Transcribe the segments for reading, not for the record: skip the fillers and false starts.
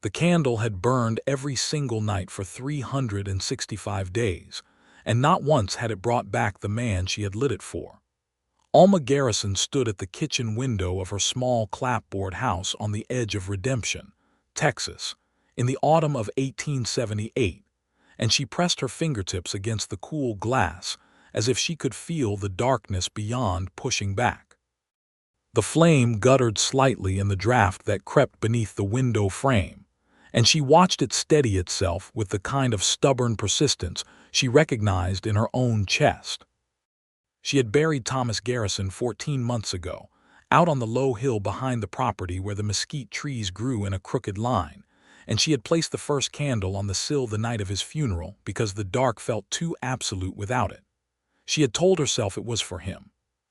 The candle had burned every single night for 365 days, and not once had it brought back the man she had lit it for. Alma Garrison stood at the kitchen window of her small clapboard house on the edge of Redemption, Texas, in the autumn of 1878, and she pressed her fingertips against the cool glass as if she could feel the darkness beyond pushing back. The flame guttered slightly in the draft that crept beneath the window frame, and she watched it steady itself with the kind of stubborn persistence she recognized in her own chest. She had buried Thomas Garrison 14 months ago, out on the low hill behind the property where the mesquite trees grew in a crooked line, and she had placed the first candle on the sill the night of his funeral because the dark felt too absolute without it. She had told herself it was for him,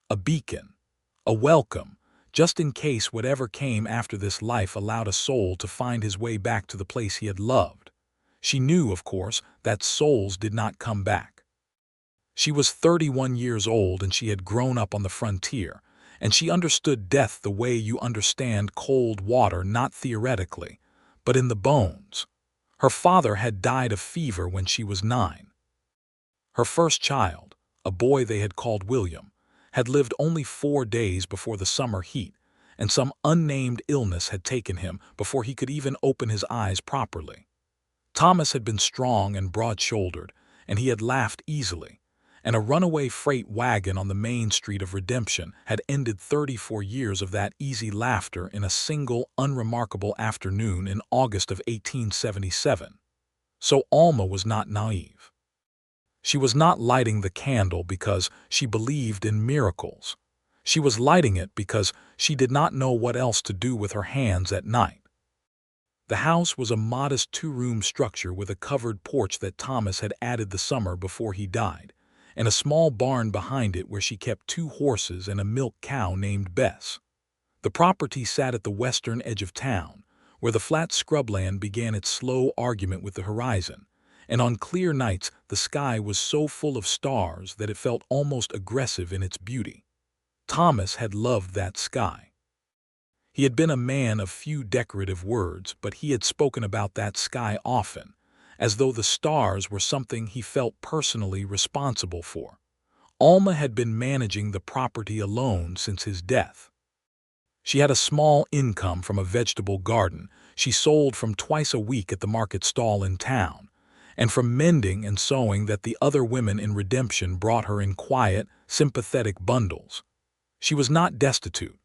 a beacon, a welcome, just in case whatever came after this life allowed a soul to find his way back to the place he had loved. She knew, of course, that souls did not come back. She was 31 years old and she had grown up on the frontier, and she understood death the way you understand cold water, not theoretically, but in the bones. Her father had died of fever when she was 9. Her first child, a boy they had called William, had lived only 4 days before the summer heat, and some unnamed illness had taken him before he could even open his eyes properly. Thomas had been strong and broad-shouldered, and he had laughed easily, and a runaway freight wagon on the main street of Redemption had ended 34 years of that easy laughter in a single, unremarkable afternoon in August of 1877. So Alma was not naive. She was not lighting the candle because she believed in miracles. She was lighting it because she did not know what else to do with her hands at night. The house was a modest 2-room structure with a covered porch that Thomas had added the summer before he died, and a small barn behind it where she kept 2 horses and a milk cow named Bess. The property sat at the western edge of town, where the flat scrubland began its slow argument with the horizon, and on clear nights the sky was so full of stars that it felt almost aggressive in its beauty. Thomas had loved that sky. He had been a man of few decorative words, but he had spoken about that sky often, as though the stars were something he felt personally responsible for. Alma had been managing the property alone since his death. She had a small income from a vegetable garden she sold from twice a week at the market stall in town, and from mending and sewing that the other women in Redemption brought her in quiet, sympathetic bundles. She was not destitute.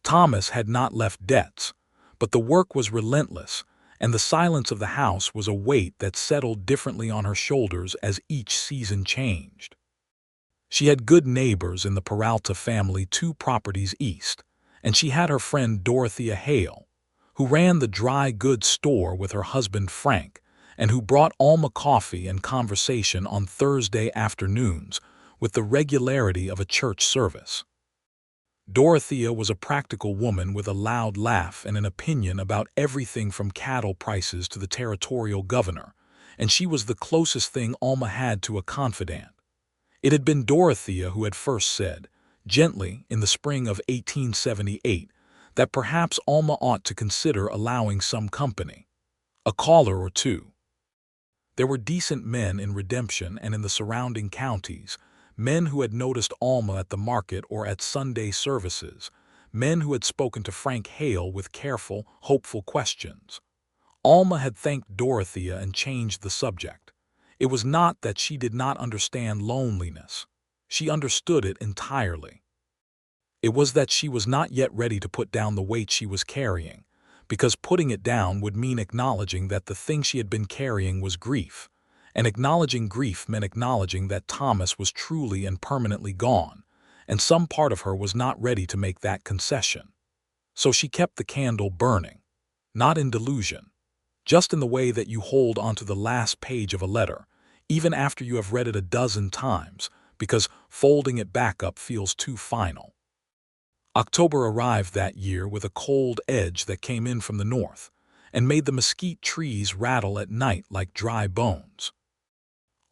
Thomas had not left debts, but the work was relentless, and the silence of the house was a weight that settled differently on her shoulders as each season changed. She had good neighbors in the Peralta family 2 properties east, and she had her friend Dorothea Hale, who ran the dry goods store with her husband Frank, and who brought Alma coffee and conversation on Thursday afternoons with the regularity of a church service. Dorothea was a practical woman with a loud laugh and an opinion about everything from cattle prices to the territorial governor, and she was the closest thing Alma had to a confidant. It had been Dorothea who had first said, gently, in the spring of 1878, that perhaps Alma ought to consider allowing some company, a caller or 2. There were decent men in Redemption and in the surrounding counties, men who had noticed Alma at the market or at Sunday services, men who had spoken to Frank Hale with careful, hopeful questions. Alma had thanked Dorothea and changed the subject. It was not that she did not understand loneliness. She understood it entirely. It was that she was not yet ready to put down the weight she was carrying, because putting it down would mean acknowledging that the thing she had been carrying was grief, and acknowledging grief meant acknowledging that Thomas was truly and permanently gone, and some part of her was not ready to make that concession. So she kept the candle burning, not in delusion, just in the way that you hold onto the last page of a letter, even after you have read it a dozen times, because folding it back up feels too final. October arrived that year with a cold edge that came in from the north, and made the mesquite trees rattle at night like dry bones.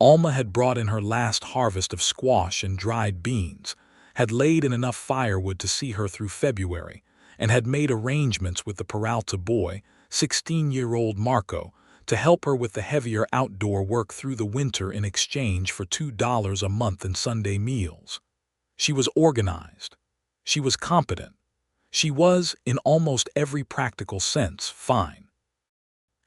Alma had brought in her last harvest of squash and dried beans, had laid in enough firewood to see her through February, and had made arrangements with the Peralta boy 16-year-old Marco, to help her with the heavier outdoor work through the winter in exchange for $2 a month in Sunday meals. She was organized. She was competent. She was, in almost every practical sense, fine.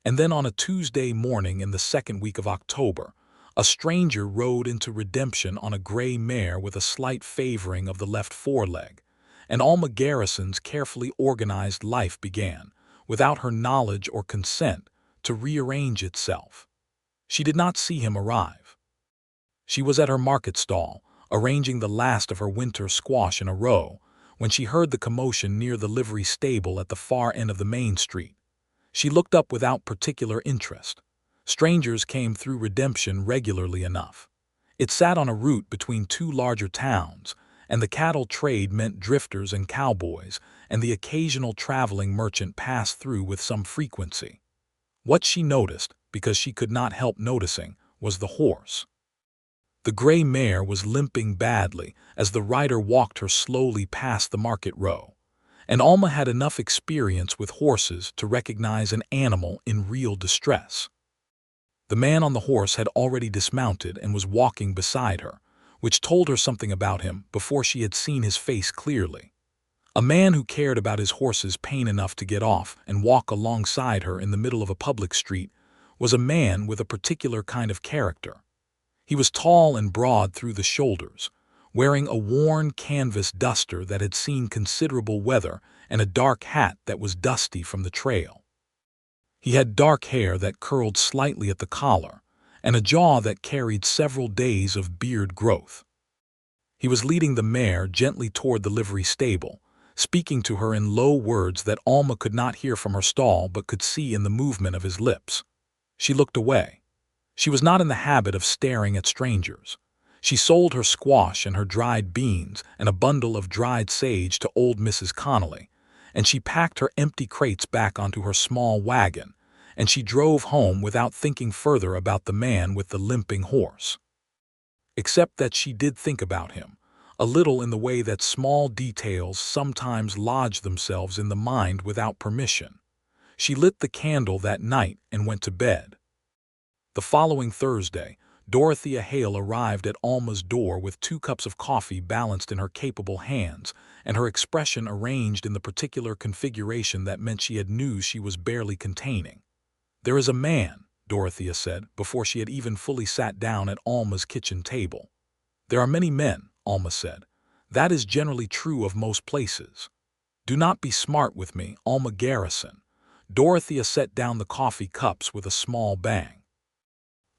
And then on a Tuesday morning in the second week of October, a stranger rode into Redemption on a gray mare with a slight favoring of the left foreleg, and Alma Garrison's carefully organized life began, without her knowledge or consent, to rearrange itself. She did not see him arrive. She was at her market stall, arranging the last of her winter squash in a row, when she heard the commotion near the livery stable at the far end of the main street. She looked up without particular interest. Strangers came through Redemption regularly enough. It sat on a route between two larger towns, and the cattle trade meant drifters and cowboys, and the occasional traveling merchant passed through with some frequency. What she noticed, because she could not help noticing, was the horse. The gray mare was limping badly as the rider walked her slowly past the market row, and Alma had enough experience with horses to recognize an animal in real distress. The man on the horse had already dismounted and was walking beside her, which told her something about him before she had seen his face clearly. A man who cared about his horse's pain enough to get off and walk alongside her in the middle of a public street was a man with a particular kind of character. He was tall and broad through the shoulders, wearing a worn canvas duster that had seen considerable weather and a dark hat that was dusty from the trail. He had dark hair that curled slightly at the collar and a jaw that carried several days of beard growth. He was leading the mare gently toward the livery stable, speaking to her in low words that Alma could not hear from her stall but could see in the movement of his lips. She looked away. She was not in the habit of staring at strangers. She sold her squash and her dried beans and a bundle of dried sage to old Mrs. Connolly, and she packed her empty crates back onto her small wagon, and she drove home without thinking further about the man with the limping horse. Except that she did think about him, a little in the way that small details sometimes lodge themselves in the mind without permission. She lit the candle that night and went to bed. The following Thursday, Dorothea Hale arrived at Alma's door with 2 cups of coffee balanced in her capable hands, and her expression arranged in the particular configuration that meant she had news she was barely containing. "There is a man," Dorothea said, before she had even fully sat down at Alma's kitchen table. "There are many men," Alma said. "That is generally true of most places. Do not be smart with me, Alma Garrison." Dorothea set down the coffee cups with a small bang.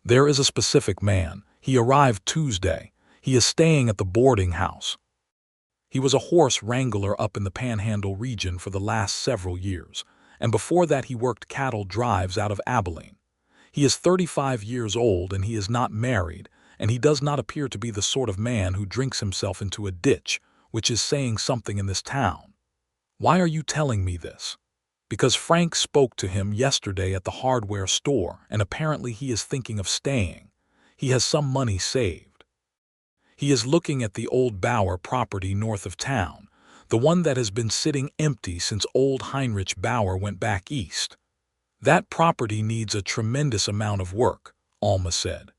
"There is a specific man. He arrived Tuesday. He is staying at the boarding house. He was a horse wrangler up in the Panhandle region for the last several years, and before that he worked cattle drives out of Abilene. He is 35 years old and he is not married, and he does not appear to be the sort of man who drinks himself into a ditch, which is saying something in this town. Why are you telling me this? Because Frank spoke to him yesterday at the hardware store, and apparently he is thinking of staying. He has some money saved. He is looking at the old Bauer property north of town, the one that has been sitting empty since old Heinrich Bauer went back east. That property needs a tremendous amount of work," Alma said.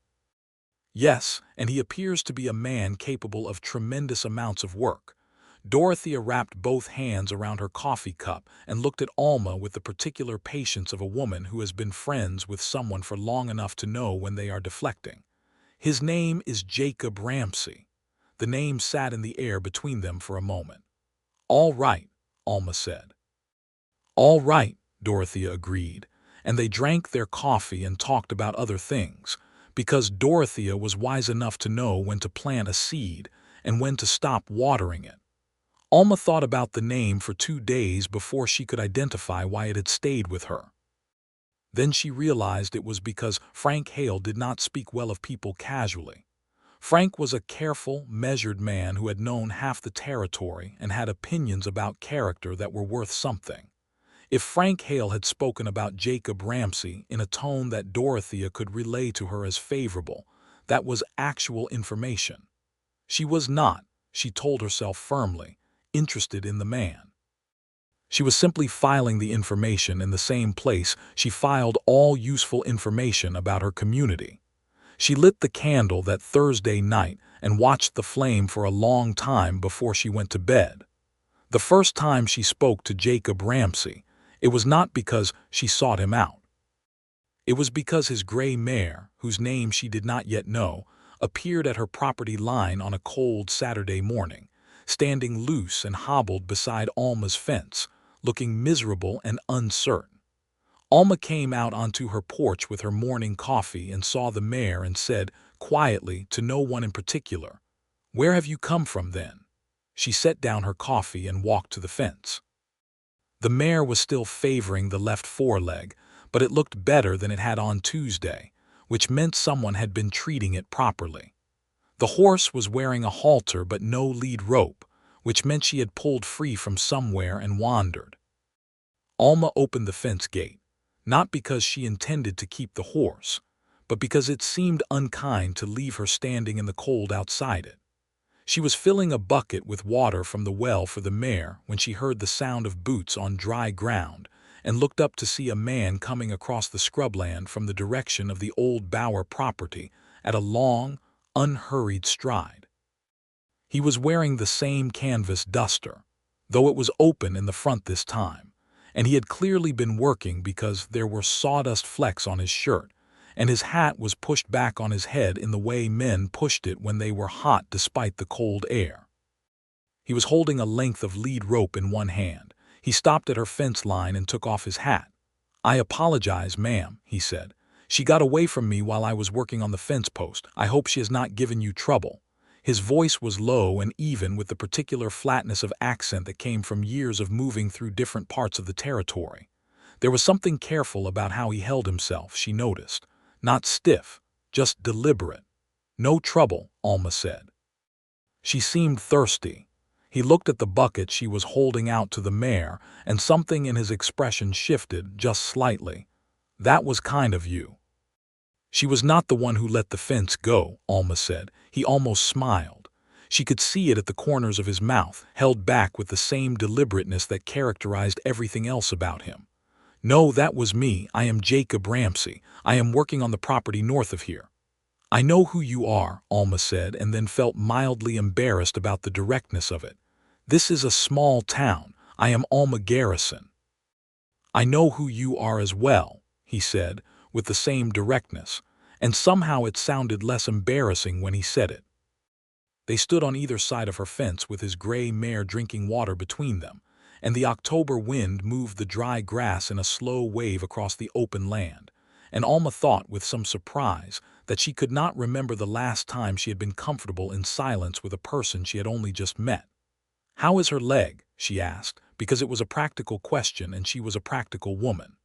"Yes, and he appears to be a man capable of tremendous amounts of work." Dorothea wrapped both hands around her coffee cup and looked at Alma with the particular patience of a woman who has been friends with someone for long enough to know when they are deflecting. "His name is Jacob Ramsey." The name sat in the air between them for a moment. "All right," Alma said. "All right," Dorothea agreed, and they drank their coffee and talked about other things, because Dorothea was wise enough to know when to plant a seed and when to stop watering it. Alma thought about the name for 2 days before she could identify why it had stayed with her. Then she realized it was because Frank Hale did not speak well of people casually. Frank was a careful, measured man who had known half the territory and had opinions about character that were worth something. If Frank Hale had spoken about Jacob Ramsey in a tone that Dorothea could relay to her as favorable, that was actual information. She was not, she told herself firmly, interested in the man. She was simply filing the information in the same place she filed all useful information about her community. She lit the candle that Thursday night and watched the flame for a long time before she went to bed. The first time she spoke to Jacob Ramsey, it was not because she sought him out. It was because his gray mare, whose name she did not yet know, appeared at her property line on a cold Saturday morning, standing loose and hobbled beside Alma's fence, looking miserable and uncertain. Alma came out onto her porch with her morning coffee and saw the mare and said, quietly, to no one in particular, "Where have you come from, then?" She set down her coffee and walked to the fence. The mare was still favoring the left foreleg, but it looked better than it had on Tuesday, which meant someone had been treating it properly. The horse was wearing a halter but no lead rope, which meant she had pulled free from somewhere and wandered. Alma opened the fence gate, not because she intended to keep the horse, but because it seemed unkind to leave her standing in the cold outside it. She was filling a bucket with water from the well for the mare when she heard the sound of boots on dry ground and looked up to see a man coming across the scrubland from the direction of the old Bower property at a long, unhurried stride. He was wearing the same canvas duster, though it was open in the front this time, and he had clearly been working because there were sawdust flecks on his shirt, and his hat was pushed back on his head in the way men pushed it when they were hot despite the cold air. He was holding a length of lead rope in one hand. He stopped at her fence line and took off his hat. "I apologize, ma'am," he said. "She got away from me while I was working on the fence post. I hope she has not given you trouble." His voice was low and even with the particular flatness of accent that came from years of moving through different parts of the territory. There was something careful about how he held himself, she noticed. Not stiff, just deliberate. "No trouble," Alma said. She seemed thirsty. He looked at the bucket she was holding out to the mare, and something in his expression shifted just slightly. "That was kind of you." "She was not the one who let the fence go," Alma said. He almost smiled. She could see it at the corners of his mouth, held back with the same deliberateness that characterized everything else about him. "No, that was me. I am Jacob Ramsey. I am working on the property north of here." "I know who you are," Alma said, and then felt mildly embarrassed about the directness of it. "This is a small town. I am Alma Garrison." "I know who you are as well," he said, with the same directness, and somehow it sounded less embarrassing when he said it. They stood on either side of her fence with his gray mare drinking water between them, and the October wind moved the dry grass in a slow wave across the open land, and Alma thought with some surprise that she could not remember the last time she had been comfortable in silence with a person she had only just met. "How is her leg?" she asked, because it was a practical question and she was a practical woman.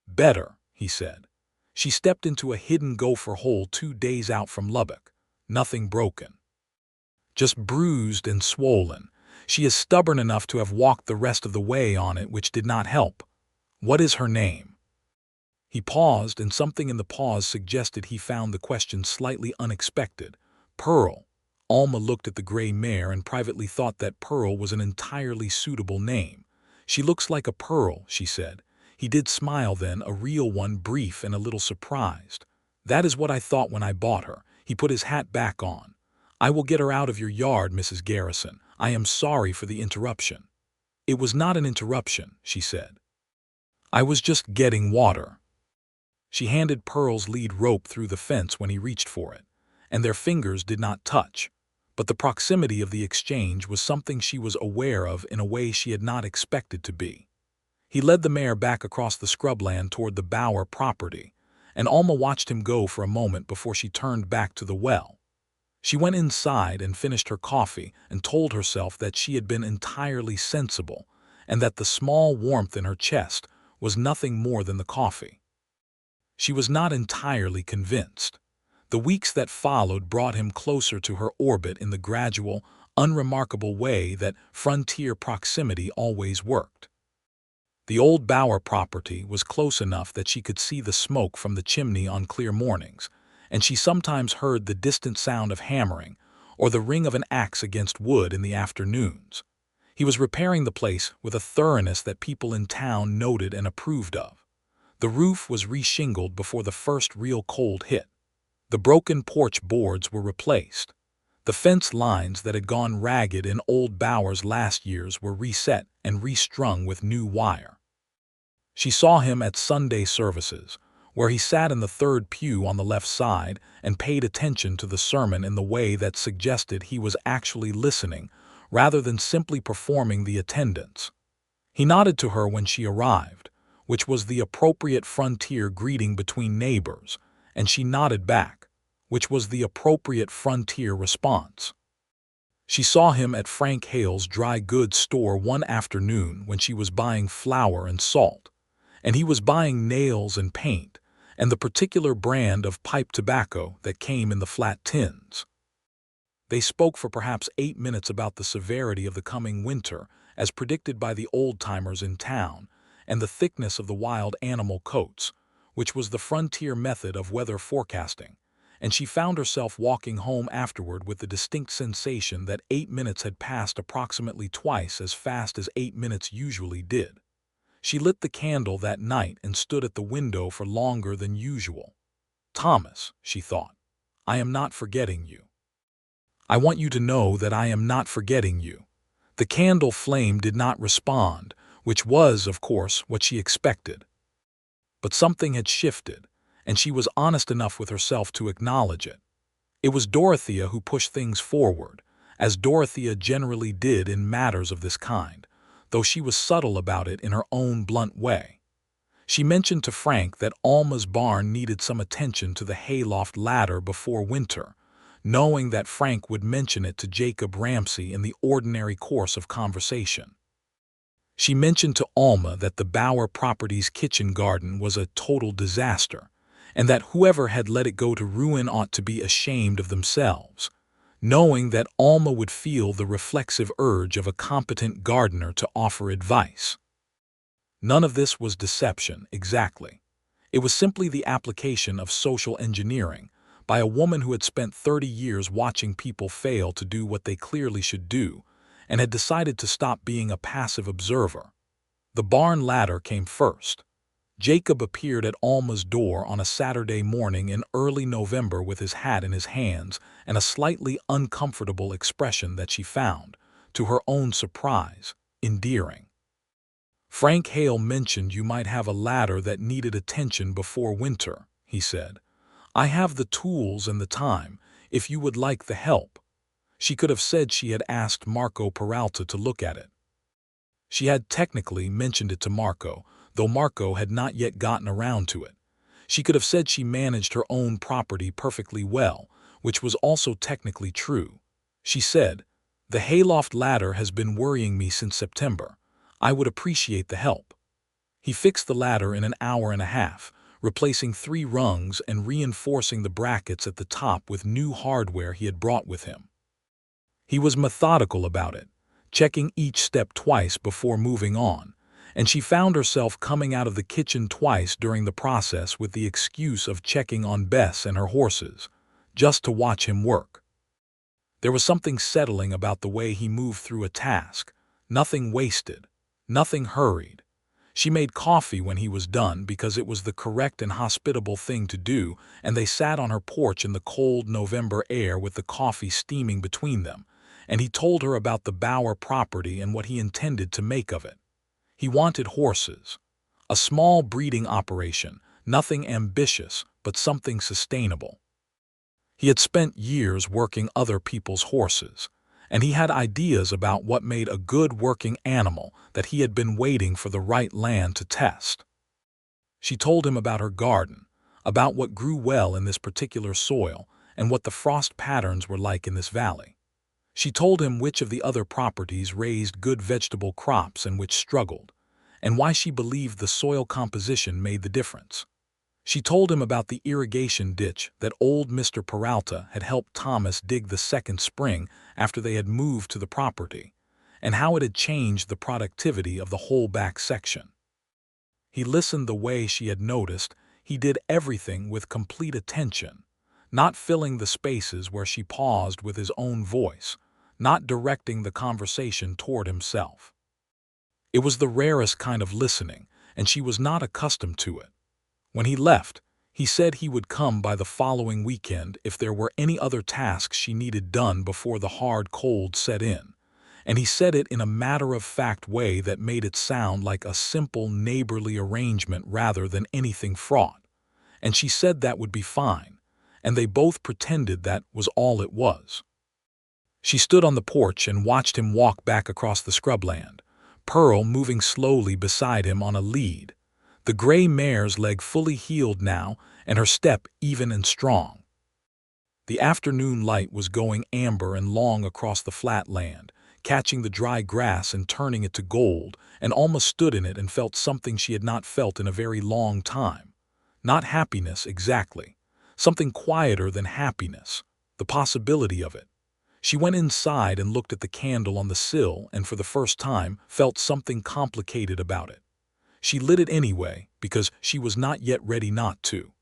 "Better," he said. "She stepped into a hidden gopher hole 2 days out from Lubbock. Nothing broken. Just bruised and swollen. She is stubborn enough to have walked the rest of the way on it, which did not help. What is her name?" He paused, and something in the pause suggested he found the question slightly unexpected. "Pearl." Alma looked at the gray mare and privately thought that Pearl was an entirely suitable name. "She looks like a pearl," she said. He did smile then, a real one, brief and a little surprised. "That is what I thought when I bought her." He put his hat back on. "I will get her out of your yard, Mrs. Garrison. I am sorry for the interruption." "It was not an interruption," she said. "I was just getting water." She handed Pearl's lead rope through the fence when he reached for it, and their fingers did not touch. But the proximity of the exchange was something she was aware of in a way she had not expected to be. He led the mare back across the scrubland toward the Bower property, and Alma watched him go for a moment before she turned back to the well. She went inside and finished her coffee and told herself that she had been entirely sensible and that the small warmth in her chest was nothing more than the coffee. She was not entirely convinced. The weeks that followed brought him closer to her orbit in the gradual, unremarkable way that frontier proximity always worked. The old Bower property was close enough that she could see the smoke from the chimney on clear mornings, and she sometimes heard the distant sound of hammering or the ring of an axe against wood in the afternoons. He was repairing the place with a thoroughness that people in town noted and approved of. The roof was reshingled before the first real cold hit. The broken porch boards were replaced. The fence lines that had gone ragged in old Bower's last years were reset and restrung with new wire. She saw him at Sunday services, where he sat in the third pew on the left side and paid attention to the sermon in the way that suggested he was actually listening rather than simply performing the attendance. He nodded to her when she arrived, which was the appropriate frontier greeting between neighbors, and she nodded back, which was the appropriate frontier response. She saw him at Frank Hale's dry goods store one afternoon when she was buying flour and salt, and he was buying nails and paint, and the particular brand of pipe tobacco that came in the flat tins. They spoke for perhaps 8 minutes about the severity of the coming winter, as predicted by the old-timers in town, and the thickness of the wild animal coats, which was the frontier method of weather forecasting, and she found herself walking home afterward with the distinct sensation that 8 minutes had passed approximately twice as fast as 8 minutes usually did. She lit the candle that night and stood at the window for longer than usual. "Thomas," she thought, "I am not forgetting you. I want you to know that I am not forgetting you." The candle flame did not respond, which was, of course, what she expected. But something had shifted, and she was honest enough with herself to acknowledge it. It was Dorothea who pushed things forward, as Dorothea generally did in matters of this kind, though she was subtle about it in her own blunt way. She mentioned to Frank that Alma's barn needed some attention to the hayloft ladder before winter, knowing that Frank would mention it to Jacob Ramsey in the ordinary course of conversation. She mentioned to Alma that the Bower property's kitchen garden was a total disaster, and that whoever had let it go to ruin ought to be ashamed of themselves, knowing that Alma would feel the reflexive urge of a competent gardener to offer advice. None of this was deception, exactly. It was simply the application of social engineering by a woman who had spent 30 years watching people fail to do what they clearly should do, and had decided to stop being a passive observer. The barn ladder came first. Jacob appeared at Alma's door on a Saturday morning in early November with his hat in his hands and a slightly uncomfortable expression that she found, to her own surprise, endearing. "Frank Hale mentioned you might have a ladder that needed attention before winter," he said. "I have the tools and the time, if you would like the help." She could have said she had asked Marco Peralta to look at it. She had technically mentioned it to Marco, though Marco had not yet gotten around to it. She could have said she managed her own property perfectly well, which was also technically true. She said, "The hayloft ladder has been worrying me since September. I would appreciate the help." He fixed the ladder in an hour and a half, replacing 3 rungs and reinforcing the brackets at the top with new hardware he had brought with him. He was methodical about it, checking each step twice before moving on, and she found herself coming out of the kitchen twice during the process with the excuse of checking on Bess and her horses, just to watch him work. There was something settling about the way he moved through a task, nothing wasted, nothing hurried. She made coffee when he was done because it was the correct and hospitable thing to do, and they sat on her porch in the cold November air with the coffee steaming between them, and he told her about the Bower property and what he intended to make of it. He wanted horses. A small breeding operation, nothing ambitious, but something sustainable. He had spent years working other people's horses, and he had ideas about what made a good working animal that he had been waiting for the right land to test. She told him about her garden, about what grew well in this particular soil, and what the frost patterns were like in this valley. She told him which of the other properties raised good vegetable crops and which struggled, and why she believed the soil composition made the difference. She told him about the irrigation ditch that old Mr. Peralta had helped Thomas dig the second spring after they had moved to the property, and how it had changed the productivity of the whole back section. He listened the way she had noticed. He did everything with complete attention, not filling the spaces where she paused with his own voice, not directing the conversation toward himself. It was the rarest kind of listening, and she was not accustomed to it. When he left, he said he would come by the following weekend if there were any other tasks she needed done before the hard cold set in, and he said it in a matter-of-fact way that made it sound like a simple neighborly arrangement rather than anything fraught, and she said that would be fine, and they both pretended that was all it was. She stood on the porch and watched him walk back across the scrubland, Pearl moving slowly beside him on a lead, the gray mare's leg fully healed now and her step even and strong. The afternoon light was going amber and long across the flat land, catching the dry grass and turning it to gold, and Alma stood in it and felt something she had not felt in a very long time. Not happiness exactly, something quieter than happiness, the possibility of it. She went inside and looked at the candle on the sill and for the first time felt something complicated about it. She lit it anyway because she was not yet ready not to.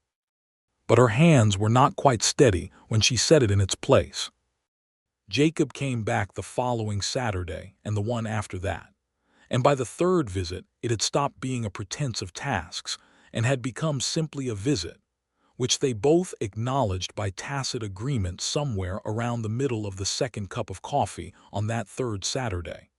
But her hands were not quite steady when she set it in its place. Jacob came back the following Saturday and the one after that, and by the third visit it had stopped being a pretense of tasks and had become simply a visit, which they both acknowledged by tacit agreement somewhere around the middle of the second cup of coffee on that third Saturday.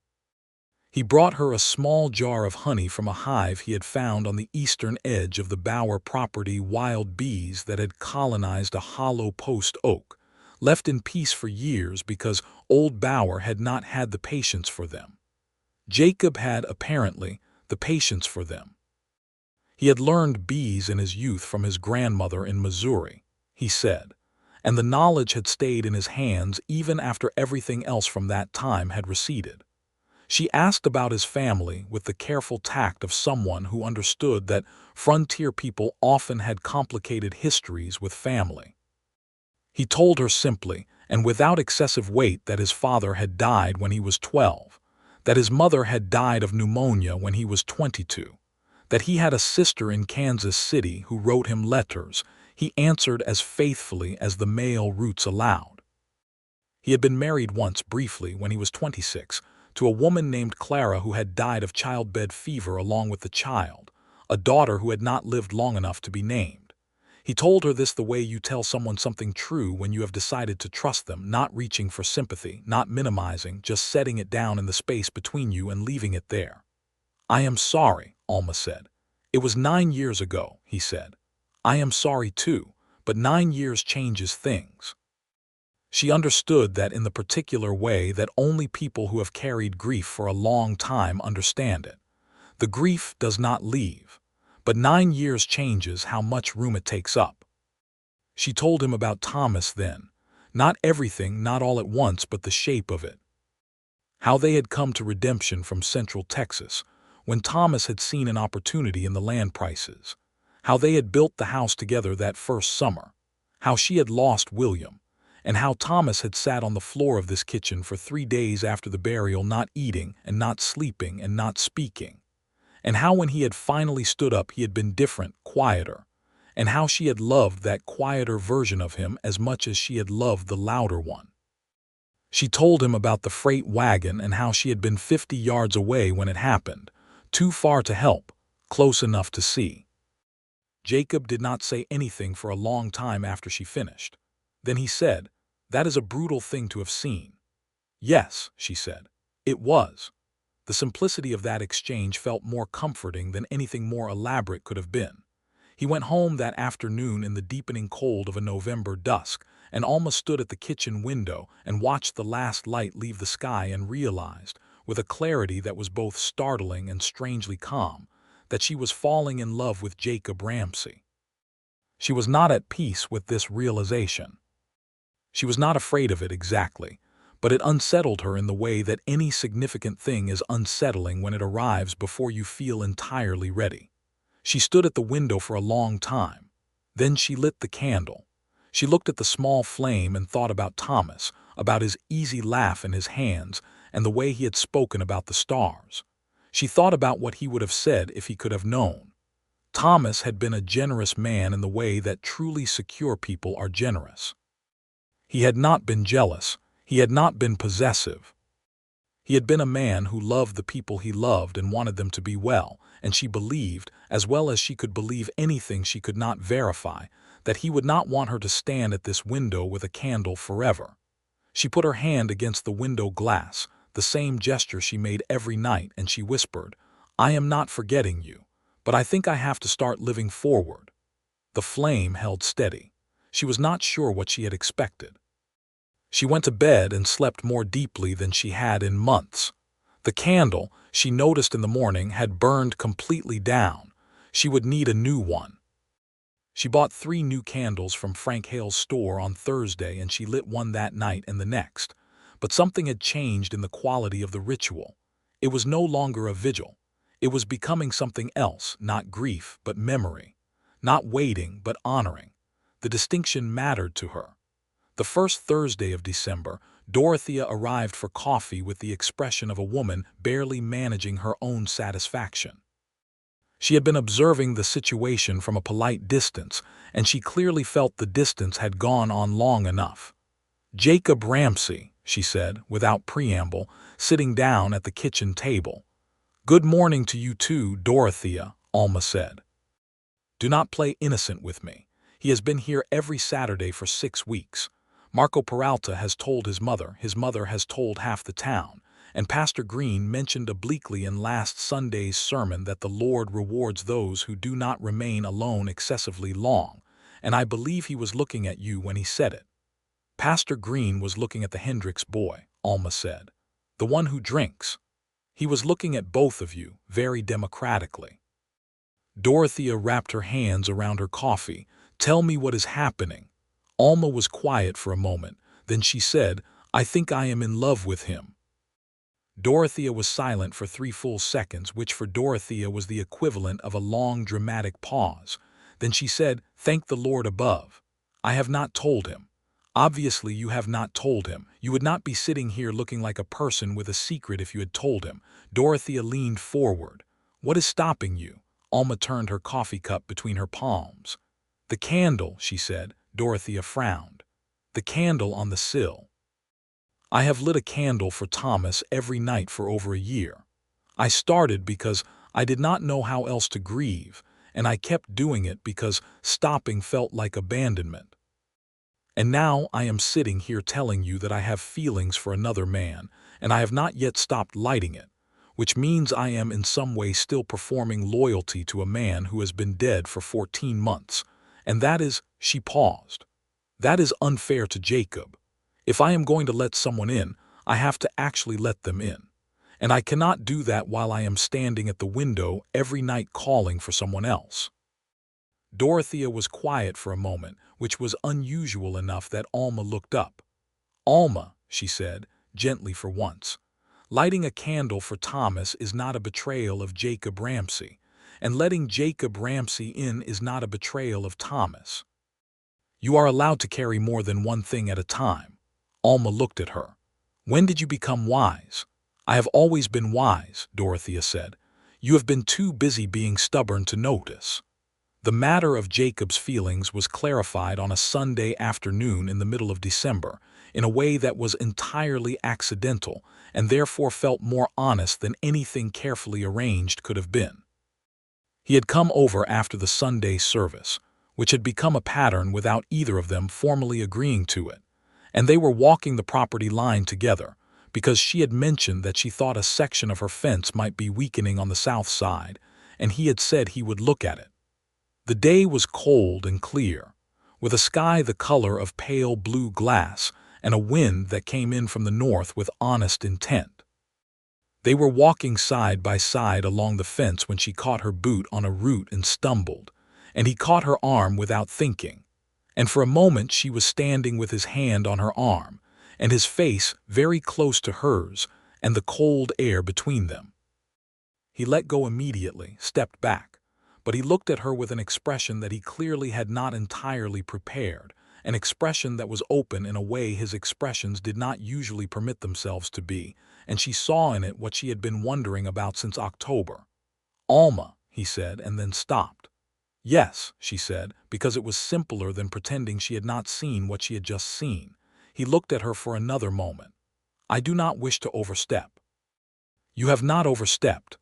He brought her a small jar of honey from a hive he had found on the eastern edge of the Bower property, wild bees that had colonized a hollow post oak, left in peace for years because old Bower had not had the patience for them. Jacob had, apparently, the patience for them. He had learned bees in his youth from his grandmother in Missouri, he said, and the knowledge had stayed in his hands even after everything else from that time had receded. She asked about his family with the careful tact of someone who understood that frontier people often had complicated histories with family. He told her simply, and without excessive weight, that his father had died when he was 12, that his mother had died of pneumonia when he was 22, that he had a sister in Kansas City who wrote him letters. He answered as faithfully as the male roots allowed. He had been married once briefly when he was 26 to a woman named Clara who had died of childbed fever along with the child, a daughter who had not lived long enough to be named. He told her this the way you tell someone something true when you have decided to trust them, not reaching for sympathy, not minimizing, just setting it down in the space between you and leaving it there. "I am sorry," Alma said. "It was 9 years ago," he said. "I am sorry too, but 9 years changes things." She understood that in the particular way that only people who have carried grief for a long time understand it. The grief does not leave, but 9 years changes how much room it takes up. She told him about Thomas then, not everything, not all at once, but the shape of it. How they had come to redemption from Central Texas, when Thomas had seen an opportunity in the land prices. How they had built the house together that first summer. How she had lost William. And how Thomas had sat on the floor of this kitchen for 3 days after the burial, not eating and not sleeping and not speaking. And how when he had finally stood up he had been different, quieter. And how she had loved that quieter version of him as much as she had loved the louder one. She told him about the freight wagon and how she had been 50 yards away when it happened, too far to help, close enough to see. Jacob did not say anything for a long time after she finished. Then he said, "That is a brutal thing to have seen." "Yes," she said, "it was." The simplicity of that exchange felt more comforting than anything more elaborate could have been. He went home that afternoon in the deepening cold of a November dusk, and Alma stood at the kitchen window and watched the last light leave the sky and realized, with a clarity that was both startling and strangely calm, that she was falling in love with Jacob Ramsey. She was not at peace with this realization. She was not afraid of it exactly, but it unsettled her in the way that any significant thing is unsettling when it arrives before you feel entirely ready. She stood at the window for a long time. Then she lit the candle. She looked at the small flame and thought about Thomas, about his easy laugh in his hands, and the way he had spoken about the stars. She thought about what he would have said if he could have known. Thomas had been a generous man in the way that truly secure people are generous. He had not been jealous. He had not been possessive. He had been a man who loved the people he loved and wanted them to be well, and she believed, as well as she could believe anything she could not verify, that he would not want her to stand at this window with a candle forever. She put her hand against the window glass, the same gesture she made every night, and she whispered, "I am not forgetting you, but I think I have to start living forward." The flame held steady. She was not sure what she had expected. She went to bed and slept more deeply than she had in months. The candle, she noticed in the morning, had burned completely down. She would need a new one. She bought 3 new candles from Frank Hale's store on Thursday, and she lit one that night and the next. But something had changed in the quality of the ritual. It was no longer a vigil. It was becoming something else, not grief, but memory. Not waiting, but honoring. The distinction mattered to her. The first Thursday of December, Dorothea arrived for coffee with the expression of a woman barely managing her own satisfaction. She had been observing the situation from a polite distance, and she clearly felt the distance had gone on long enough. "Jacob Ramsey," she said, without preamble, sitting down at the kitchen table. "Good morning to you too, Dorothea," Alma said. "Do not play innocent with me. He has been here every Saturday for 6 weeks. Marco Peralta has told his mother has told half the town, and Pastor Green mentioned obliquely in last Sunday's sermon that the Lord rewards those who do not remain alone excessively long, and I believe he was looking at you when he said it." "Pastor Green was looking at the Hendricks boy," Alma said. "The one who drinks. He was looking at both of you, very democratically." Dorothea wrapped her hands around her coffee. "Tell me what is happening." Alma was quiet for a moment. Then she said, "I think I am in love with him." Dorothea was silent for 3 full seconds, which for Dorothea was the equivalent of a long dramatic pause. Then she said, "Thank the Lord above. I have not told him." "Obviously you have not told him. You would not be sitting here looking like a person with a secret if you had told him." Dorothea leaned forward. "What is stopping you?" Alma turned her coffee cup between her palms. "The candle," she said. Dorothea frowned. "The candle on the sill. I have lit a candle for Thomas every night for over a year. I started because I did not know how else to grieve, and I kept doing it because stopping felt like abandonment. And now I am sitting here telling you that I have feelings for another man, and I have not yet stopped lighting it, which means I am in some way still performing loyalty to a man who has been dead for 14 months. And that is," she paused, "that is unfair to Jacob. If I am going to let someone in, I have to actually let them in. And I cannot do that while I am standing at the window every night calling for someone else." Dorothea was quiet for a moment, which was unusual enough that Alma looked up. "Alma," she said, gently for once, "lighting a candle for Thomas is not a betrayal of Jacob Ramsey, and letting Jacob Ramsey in is not a betrayal of Thomas. You are allowed to carry more than one thing at a time." Alma looked at her. "When did you become wise?" "I have always been wise," Dorothea said. "You have been too busy being stubborn to notice." The matter of Jacob's feelings was clarified on a Sunday afternoon in the middle of December, in a way that was entirely accidental and therefore felt more honest than anything carefully arranged could have been. He had come over after the Sunday service, which had become a pattern without either of them formally agreeing to it, and they were walking the property line together, because she had mentioned that she thought a section of her fence might be weakening on the south side, and he had said he would look at it. The day was cold and clear, with a sky the color of pale blue glass and a wind that came in from the north with honest intent. They were walking side by side along the fence when she caught her boot on a root and stumbled, and he caught her arm without thinking, and for a moment she was standing with his hand on her arm, and his face very close to hers, and the cold air between them. He let go immediately, stepped back, but he looked at her with an expression that he clearly had not entirely prepared, an expression that was open in a way his expressions did not usually permit themselves to be, and she saw in it what she had been wondering about since October. "Alma," he said, and then stopped. "Yes," she said, because it was simpler than pretending she had not seen what she had just seen. He looked at her for another moment. "I do not wish to overstep." "You have not overstepped.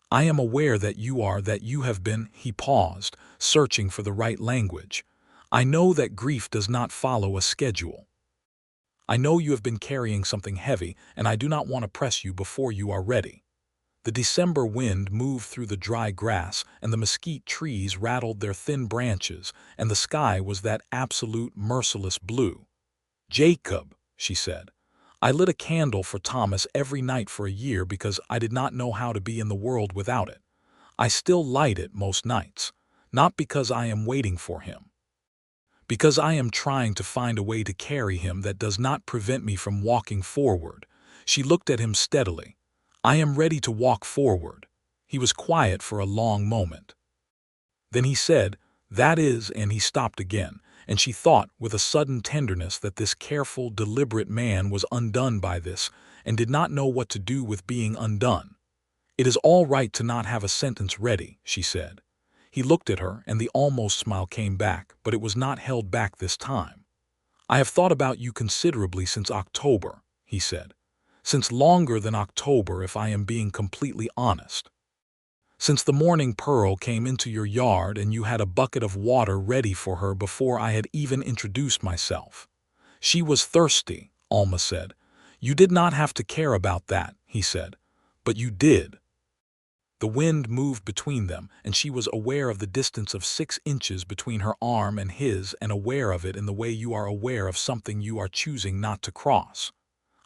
I am aware that you have been." He paused, searching for the right language. "I know that grief does not follow a schedule. I know you have been carrying something heavy, and I do not want to press you before you are ready." The December wind moved through the dry grass, and the mesquite trees rattled their thin branches, and the sky was that absolute, merciless blue. "Jacob," she said, "I lit a candle for Thomas every night for a year because I did not know how to be in the world without it. I still light it most nights, not because I am waiting for him. Because I am trying to find a way to carry him that does not prevent me from walking forward." She looked at him steadily. "I am ready to walk forward." He was quiet for a long moment. Then he said, "That is," and he stopped again, and she thought with a sudden tenderness that this careful, deliberate man was undone by this and did not know what to do with being undone. "It is all right to not have a sentence ready," she said. He looked at her, and the almost smile came back, but it was not held back this time. "I have thought about you considerably since October," he said. "Since longer than October, if I am being completely honest. Since the morning Pearl came into your yard and you had a bucket of water ready for her before I had even introduced myself." "She was thirsty," Alma said. "You did not have to care about that," he said. "But you did." The wind moved between them, and she was aware of the distance of 6 inches between her arm and his, and aware of it in the way you are aware of something you are choosing not to cross.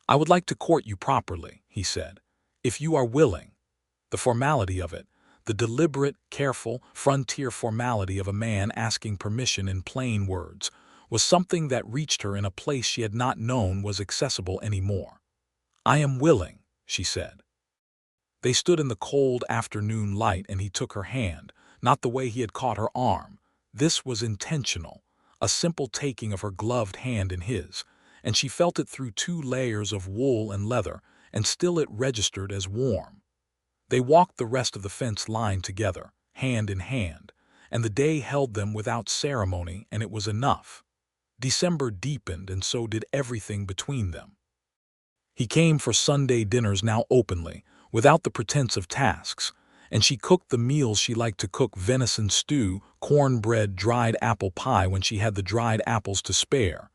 "I would like to court you properly," he said, "if you are willing." The formality of it, the deliberate, careful, frontier formality of a man asking permission in plain words, was something that reached her in a place she had not known was accessible anymore. "I am willing," she said. They stood in the cold afternoon light, and he took her hand, not the way he had caught her arm. This was intentional, a simple taking of her gloved hand in his, and she felt it through 2 layers of wool and leather, and still it registered as warm. They walked the rest of the fence line together, hand in hand, and the day held them without ceremony, and it was enough. December deepened, and so did everything between them. He came for Sunday dinners now openly, without the pretense of tasks, and she cooked the meals she liked to cook: venison stew, cornbread, dried apple pie when she had the dried apples to spare.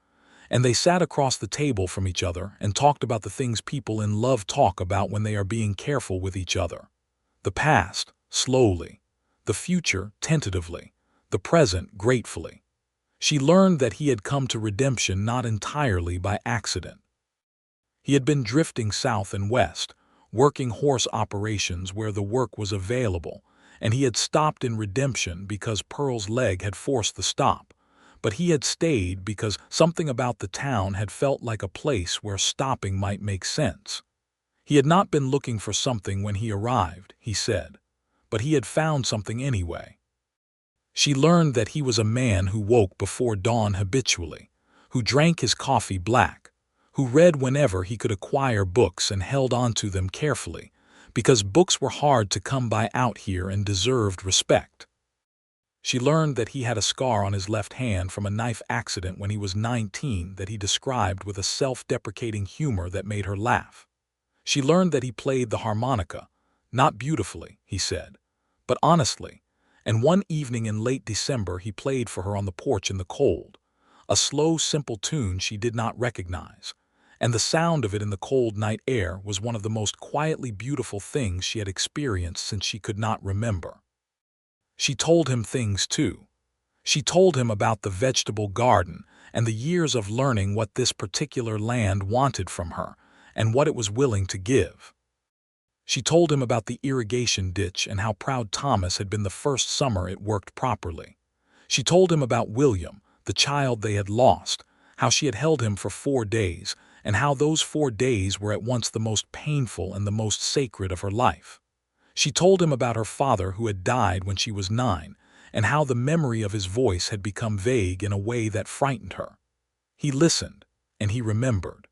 And they sat across the table from each other and talked about the things people in love talk about when they are being careful with each other. The past, slowly. The future, tentatively. The present, gratefully. She learned that he had come to redemption not entirely by accident. He had been drifting south and west, working horse operations where the work was available, and he had stopped in redemption because Pearl's leg had forced the stop. But he had stayed because something about the town had felt like a place where stopping might make sense. He had not been looking for something when he arrived, he said, but he had found something anyway. She learned that he was a man who woke before dawn habitually, who drank his coffee black, who read whenever he could acquire books and held onto them carefully, because books were hard to come by out here and deserved respect. She learned that he had a scar on his left hand from a knife accident when he was 19 that he described with a self-deprecating humor that made her laugh. She learned that he played the harmonica, not beautifully, he said, but honestly, and one evening in late December he played for her on the porch in the cold, a slow, simple tune she did not recognize, and the sound of it in the cold night air was one of the most quietly beautiful things she had experienced since she could not remember. She told him things too. She told him about the vegetable garden and the years of learning what this particular land wanted from her and what it was willing to give. She told him about the irrigation ditch and how proud Thomas had been the first summer it worked properly. She told him about William, the child they had lost, how she had held him for 4 days, and how those 4 days were at once the most painful and the most sacred of her life. She told him about her father who had died when she was 9, and how the memory of his voice had become vague in a way that frightened her. He listened, and he remembered.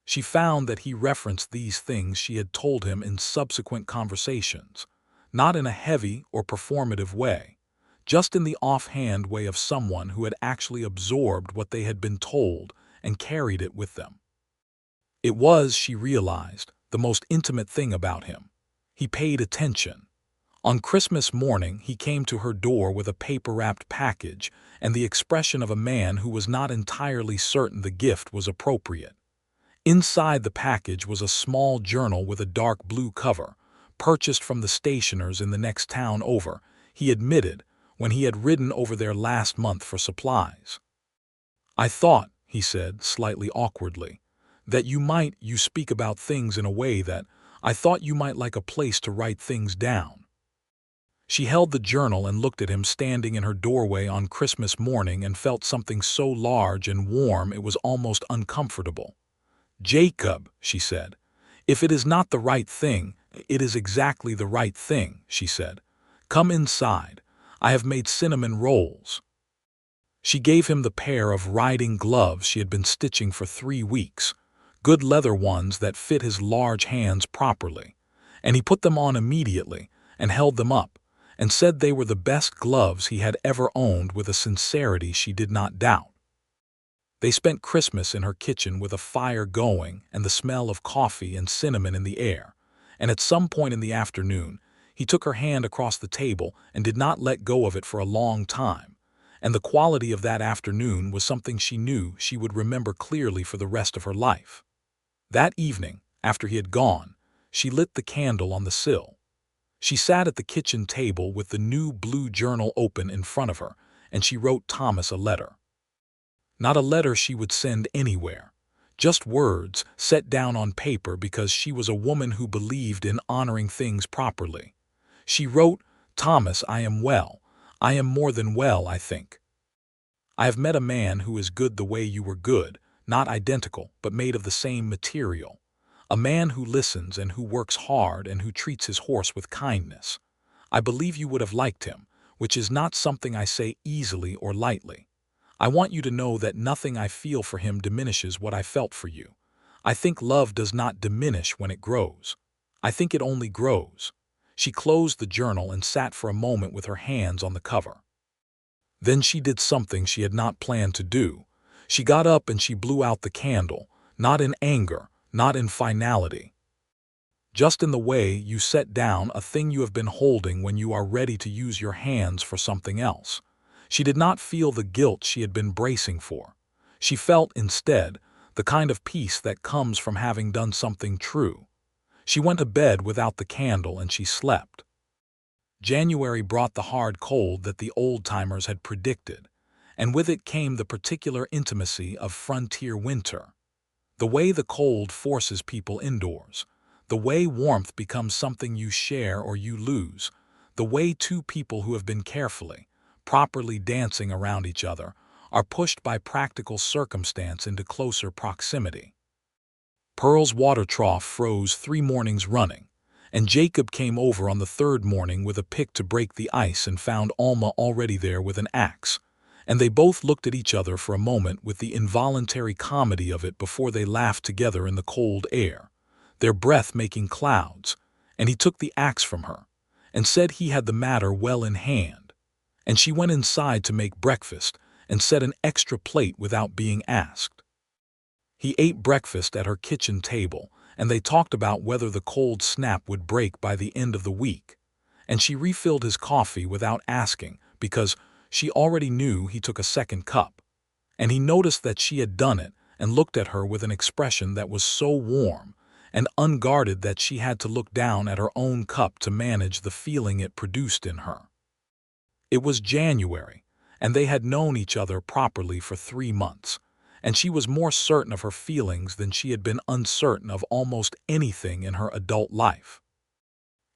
She found that he referenced these things she had told him in subsequent conversations, not in a heavy or performative way, just in the offhand way of someone who had actually absorbed what they had been told and carried it with them. It was, she realized, the most intimate thing about him. He paid attention. On Christmas morning, he came to her door with a paper-wrapped package and the expression of a man who was not entirely certain the gift was appropriate. Inside the package was a small journal with a dark blue cover, purchased from the stationers in the next town over, he admitted, when he had ridden over there last month for supplies. "I thought," he said, slightly awkwardly, "that you speak about things in a way that I thought you might like a place to write things down." She held the journal and looked at him standing in her doorway on Christmas morning and felt something so large and warm it was almost uncomfortable. "Jacob," she said, "if it is not the right thing, it is exactly the right thing," she said. "Come inside. I have made cinnamon rolls." She gave him the pair of riding gloves she had been stitching for 3 weeks, good leather ones that fit his large hands properly, and he put them on immediately and held them up and said they were the best gloves he had ever owned with a sincerity she did not doubt. They spent Christmas in her kitchen with a fire going and the smell of coffee and cinnamon in the air, and at some point in the afternoon, he took her hand across the table and did not let go of it for a long time, and the quality of that afternoon was something she knew she would remember clearly for the rest of her life. That evening, after he had gone, she lit the candle on the sill. She sat at the kitchen table with the new blue journal open in front of her, and she wrote Thomas a letter. Not a letter she would send anywhere, just words set down on paper because she was a woman who believed in honoring things properly. She wrote, "Thomas, I am well. I am more than well, I think. I have met a man who is good the way you were good, not identical, but made of the same material. A man who listens and who works hard and who treats his horse with kindness. I believe you would have liked him, which is not something I say easily or lightly. I want you to know that nothing I feel for him diminishes what I felt for you. I think love does not diminish when it grows. I think it only grows." She closed the journal and sat for a moment with her hands on the cover. Then she did something she had not planned to do. She got up and she blew out the candle, not in anger, not in finality. Just in the way you set down a thing you have been holding when you are ready to use your hands for something else. She did not feel the guilt she had been bracing for. She felt, instead, the kind of peace that comes from having done something true. She went to bed without the candle and she slept. January brought the hard cold that the old-timers had predicted, and with it came the particular intimacy of frontier winter. The way the cold forces people indoors, the way warmth becomes something you share or you lose, the way two people who have been properly dancing around each other are pushed by practical circumstance into closer proximity. Pearl's water trough froze 3 mornings running, and Jacob came over on the 3rd morning with a pick to break the ice and found Alma already there with an axe, and they both looked at each other for a moment with the involuntary comedy of it before they laughed together in the cold air, their breath making clouds, and he took the axe from her and said he had the matter well in hand, and she went inside to make breakfast and set an extra plate without being asked. He ate breakfast at her kitchen table, and they talked about whether the cold snap would break by the end of the week, and she refilled his coffee without asking because she already knew he took a second cup, and he noticed that she had done it and looked at her with an expression that was so warm and unguarded that she had to look down at her own cup to manage the feeling it produced in her. It was January, and they had known each other properly for 3 months, and she was more certain of her feelings than she had been uncertain of almost anything in her adult life.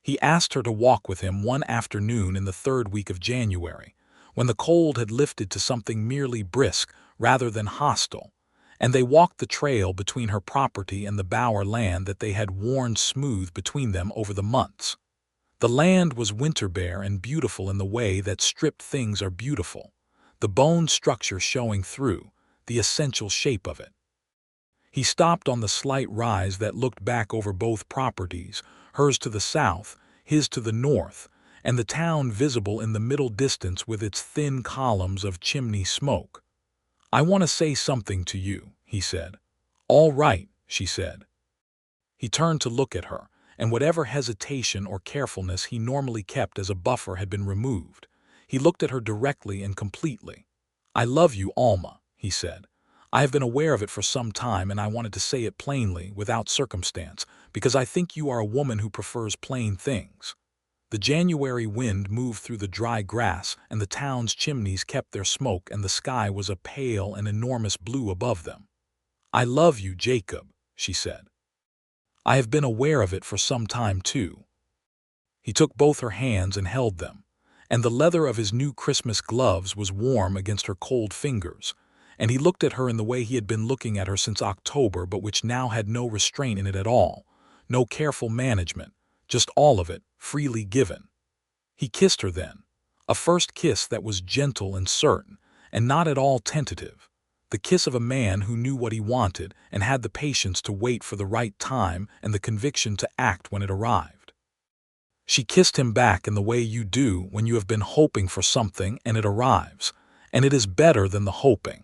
He asked her to walk with him one afternoon in the 3rd week of January, when the cold had lifted to something merely brisk rather than hostile, and they walked the trail between her property and the Bower land that they had worn smooth between them over the months. The land was winter-bare and beautiful in the way that stripped things are beautiful, the bone structure showing through, the essential shape of it. He stopped on the slight rise that looked back over both properties, hers to the south, his to the north, and the town visible in the middle distance with its thin columns of chimney smoke. "I want to say something to you," he said. "All right," she said. He turned to look at her, and whatever hesitation or carefulness he normally kept as a buffer had been removed. He looked at her directly and completely. "I love you, Alma," he said. "I have been aware of it for some time, and I wanted to say it plainly, without circumstance, because I think you are a woman who prefers plain things." The January wind moved through the dry grass, and the town's chimneys kept their smoke, and the sky was a pale and enormous blue above them. "I love you, Jacob," she said. "I have been aware of it for some time, too." He took both her hands and held them, and the leather of his new Christmas gloves was warm against her cold fingers, and he looked at her in the way he had been looking at her since October, but which now had no restraint in it at all, no careful management, just all of it, freely given. He kissed her then, a first kiss that was gentle and certain, and not at all tentative, the kiss of a man who knew what he wanted and had the patience to wait for the right time and the conviction to act when it arrived. She kissed him back in the way you do when you have been hoping for something and it arrives, and it is better than the hoping.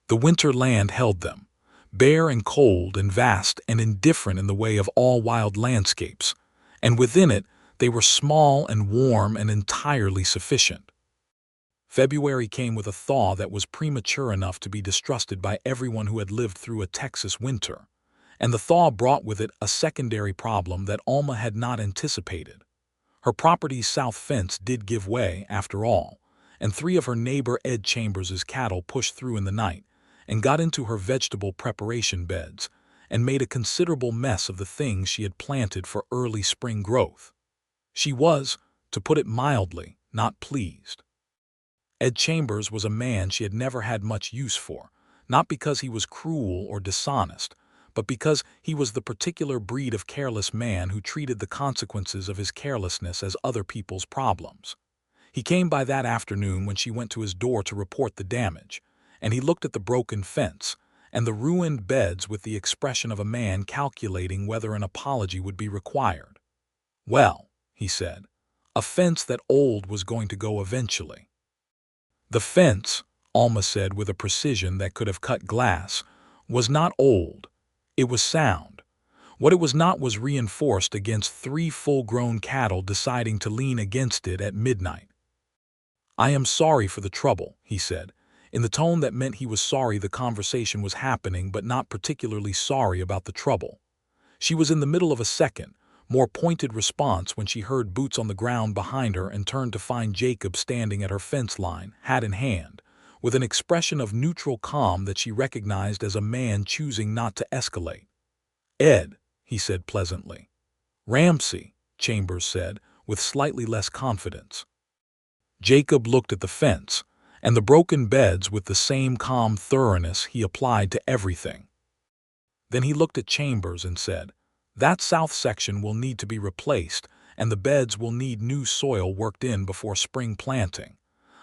The winter land held them, bare and cold and vast and indifferent in the way of all wild landscapes, and within it they were small and warm and entirely sufficient. February came with a thaw that was premature enough to be distrusted by everyone who had lived through a Texas winter, and the thaw brought with it a secondary problem that Alma had not anticipated. Her property's south fence did give way, after all, and 3 of her neighbor Ed Chambers's cattle pushed through in the night and got into her vegetable preparation beds and made a considerable mess of the things she had planted for early spring growth. She was, to put it mildly, not pleased. Ed Chambers was a man she had never had much use for, not because he was cruel or dishonest, but because he was the particular breed of careless man who treated the consequences of his carelessness as other people's problems. He came by that afternoon when she went to his door to report the damage, and he looked at the broken fence and the ruined beds with the expression of a man calculating whether an apology would be required. "Well," he said, "a fence that old was going to go eventually." The fence, Alma said with a precision that could have cut glass, was not old. It was sound. What it was not was reinforced against 3 full-grown cattle deciding to lean against it at midnight. "I am sorry for the trouble," he said, in the tone that meant he was sorry the conversation was happening but not particularly sorry about the trouble. She was in the middle of a second, more pointed response when she heard boots on the ground behind her and turned to find Jacob standing at her fence line, hat in hand, with an expression of neutral calm that she recognized as a man choosing not to escalate. "Ed," he said pleasantly. "Ramsey," Chambers said, with slightly less confidence. Jacob looked at the fence and the broken beds with the same calm thoroughness he applied to everything. Then he looked at Chambers and said, "That south section will need to be replaced, and the beds will need new soil worked in before spring planting.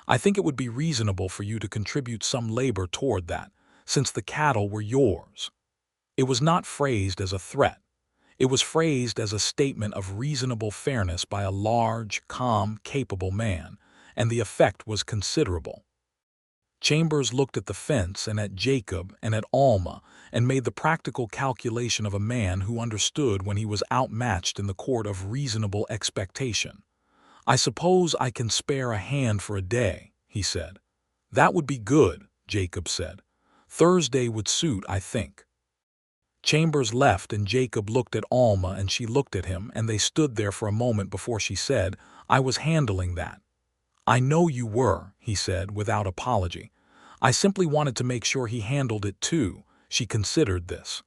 I think it would be reasonable for you to contribute some labor toward that, since the cattle were yours." It was not phrased as a threat. It was phrased as a statement of reasonable fairness by a large, calm, capable man, and the effect was considerable. Chambers looked at the fence and at Jacob and at Alma and made the practical calculation of a man who understood when he was outmatched in the court of reasonable expectation. "I suppose I can spare a hand for a day," he said. "That would be good," Jacob said. "Thursday would suit, I think." Chambers left and Jacob looked at Alma and she looked at him, and they stood there for a moment before she said, "I was handling that." "I know you were," he said without apology. "I simply wanted to make sure he handled it too." She considered this.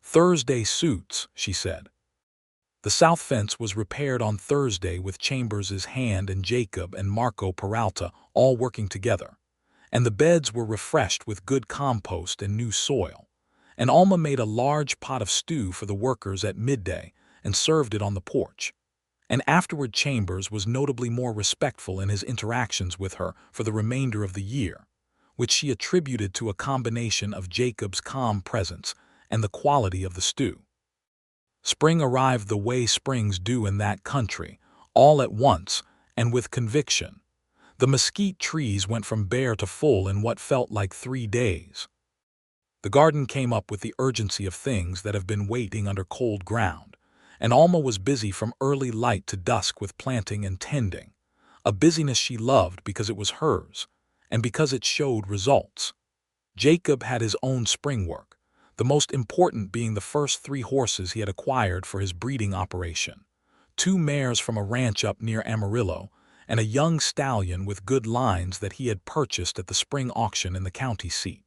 "Thursday suits," she said. The south fence was repaired on Thursday with Chambers's hand and Jacob and Marco Peralta all working together, and the beds were refreshed with good compost and new soil, and Alma made a large pot of stew for the workers at midday and served it on the porch. And afterward Chambers was notably more respectful in his interactions with her for the remainder of the year, which she attributed to a combination of Jacob's calm presence and the quality of the stew. Spring arrived the way springs do in that country, all at once and with conviction. The mesquite trees went from bare to full in what felt like 3 days. The garden came up with the urgency of things that have been waiting under cold ground, and Alma was busy from early light to dusk with planting and tending, a busyness she loved because it was hers, and because it showed results. Jacob had his own spring work, the most important being the first 3 horses he had acquired for his breeding operation, 2 mares from a ranch up near Amarillo, and a young stallion with good lines that he had purchased at the spring auction in the county seat.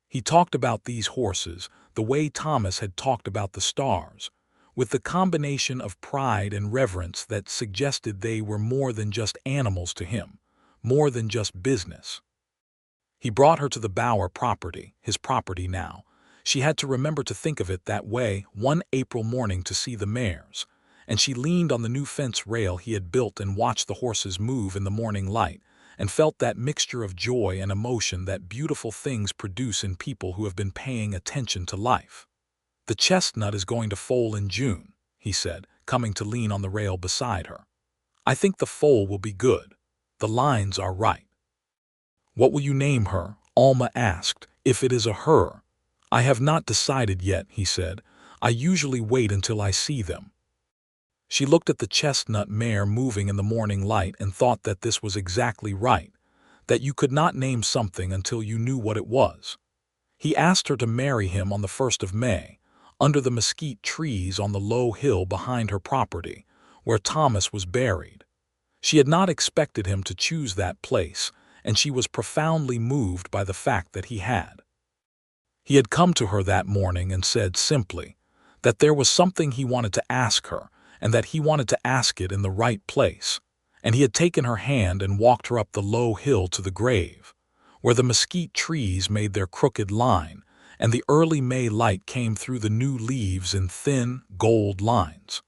He talked about these horses the way Thomas had talked about the stars, with the combination of pride and reverence that suggested they were more than just animals to him, more than just business. He brought her to the Bauer property, his property now. She had to remember to think of it that way one April morning to see the mares, and she leaned on the new fence rail he had built and watched the horses move in the morning light, and felt that mixture of joy and emotion that beautiful things produce in people who have been paying attention to life. "The chestnut is going to foal in June," he said, coming to lean on the rail beside her. "I think the foal will be good. The lines are right." "What will you name her?" Alma asked. "If it is a her." "I have not decided yet," he said. "I usually wait until I see them." She looked at the chestnut mare moving in the morning light and thought that this was exactly right, that you could not name something until you knew what it was. He asked her to marry him on the 1st of May, under the mesquite trees on the low hill behind her property, where Thomas was buried. She had not expected him to choose that place, and she was profoundly moved by the fact that he had. He had come to her that morning and said simply that there was something he wanted to ask her, and that he wanted to ask it in the right place, and he had taken her hand and walked her up the low hill to the grave, where the mesquite trees made their crooked line, and the early May light came through the new leaves in thin, gold lines.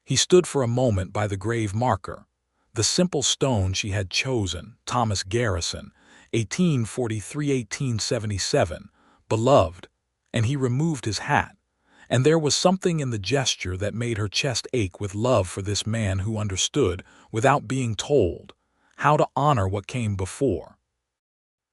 He stood for a moment by the grave marker, the simple stone she had chosen, Thomas Garrison, 1843–1877, beloved, and he removed his hat, and there was something in the gesture that made her chest ache with love for this man who understood, without being told, how to honor what came before.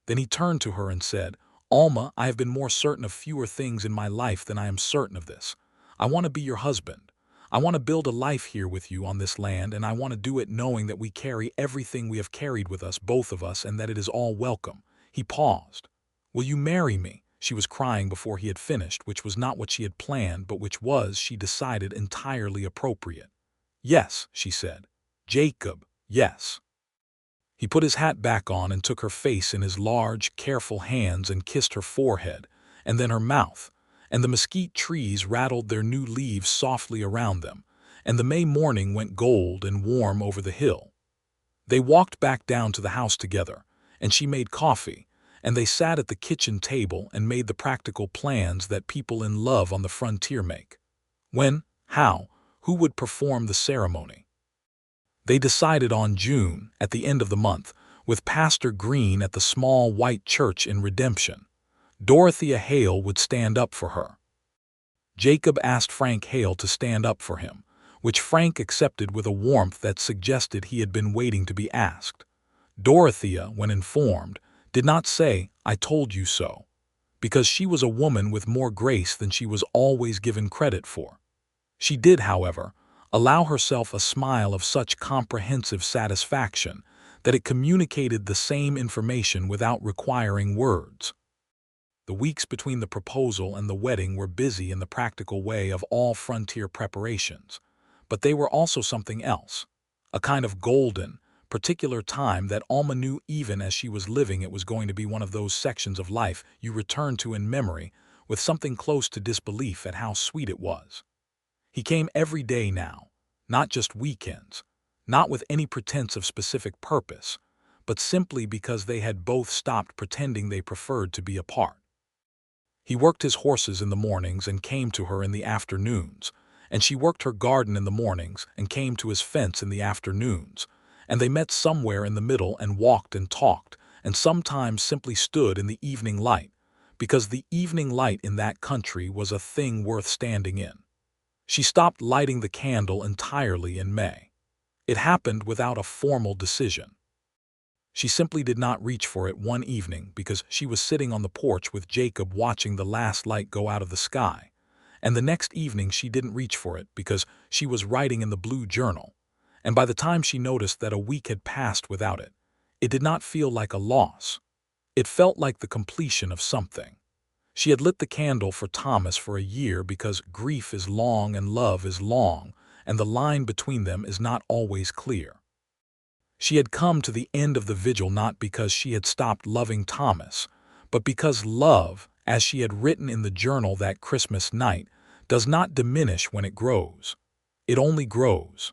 Then he turned to her and said, "Alma, I have been more certain of fewer things in my life than I am certain of this. I want to be your husband. I want to build a life here with you on this land, and I want to do it knowing that we carry everything we have carried with us, both of us, and that it is all welcome." He paused. "Will you marry me?" She was crying before he had finished, which was not what she had planned, but which was, she decided, entirely appropriate. "Yes," she said. "Jacob, yes." He put his hat back on and took her face in his large, careful hands and kissed her forehead, and then her mouth, and the mesquite trees rattled their new leaves softly around them, and the May morning went gold and warm over the hill. They walked back down to the house together, and she made coffee, and they sat at the kitchen table and made the practical plans that people in love on the frontier make. When, how, who would perform the ceremony? They decided on June, at the end of the month, with Pastor Green at the small white church in Redemption. Dorothea Hale would stand up for her. Jacob asked Frank Hale to stand up for him, which Frank accepted with a warmth that suggested he had been waiting to be asked. Dorothea, when informed, did not say, "I told you so," because she was a woman with more grace than she was always given credit for. She did, however, allow herself a smile of such comprehensive satisfaction that it communicated the same information without requiring words. The weeks between the proposal and the wedding were busy in the practical way of all frontier preparations, but they were also something else, a kind of golden, particular time that Alma knew even as she was living it was going to be one of those sections of life you return to in memory with something close to disbelief at how sweet it was. He came every day now, not just weekends, not with any pretense of specific purpose, but simply because they had both stopped pretending they preferred to be apart. He worked his horses in the mornings and came to her in the afternoons, and she worked her garden in the mornings and came to his fence in the afternoons, and they met somewhere in the middle and walked and talked, and sometimes simply stood in the evening light, because the evening light in that country was a thing worth standing in. She stopped lighting the candle entirely in May. It happened without a formal decision. She simply did not reach for it one evening because she was sitting on the porch with Jacob watching the last light go out of the sky, and the next evening she didn't reach for it because she was writing in the blue journal, and by the time she noticed that a week had passed without it, it did not feel like a loss. It felt like the completion of something. She had lit the candle for Thomas for a year because grief is long and love is long, and the line between them is not always clear. She had come to the end of the vigil not because she had stopped loving Thomas, but because love, as she had written in the journal that Christmas night, does not diminish when it grows. It only grows.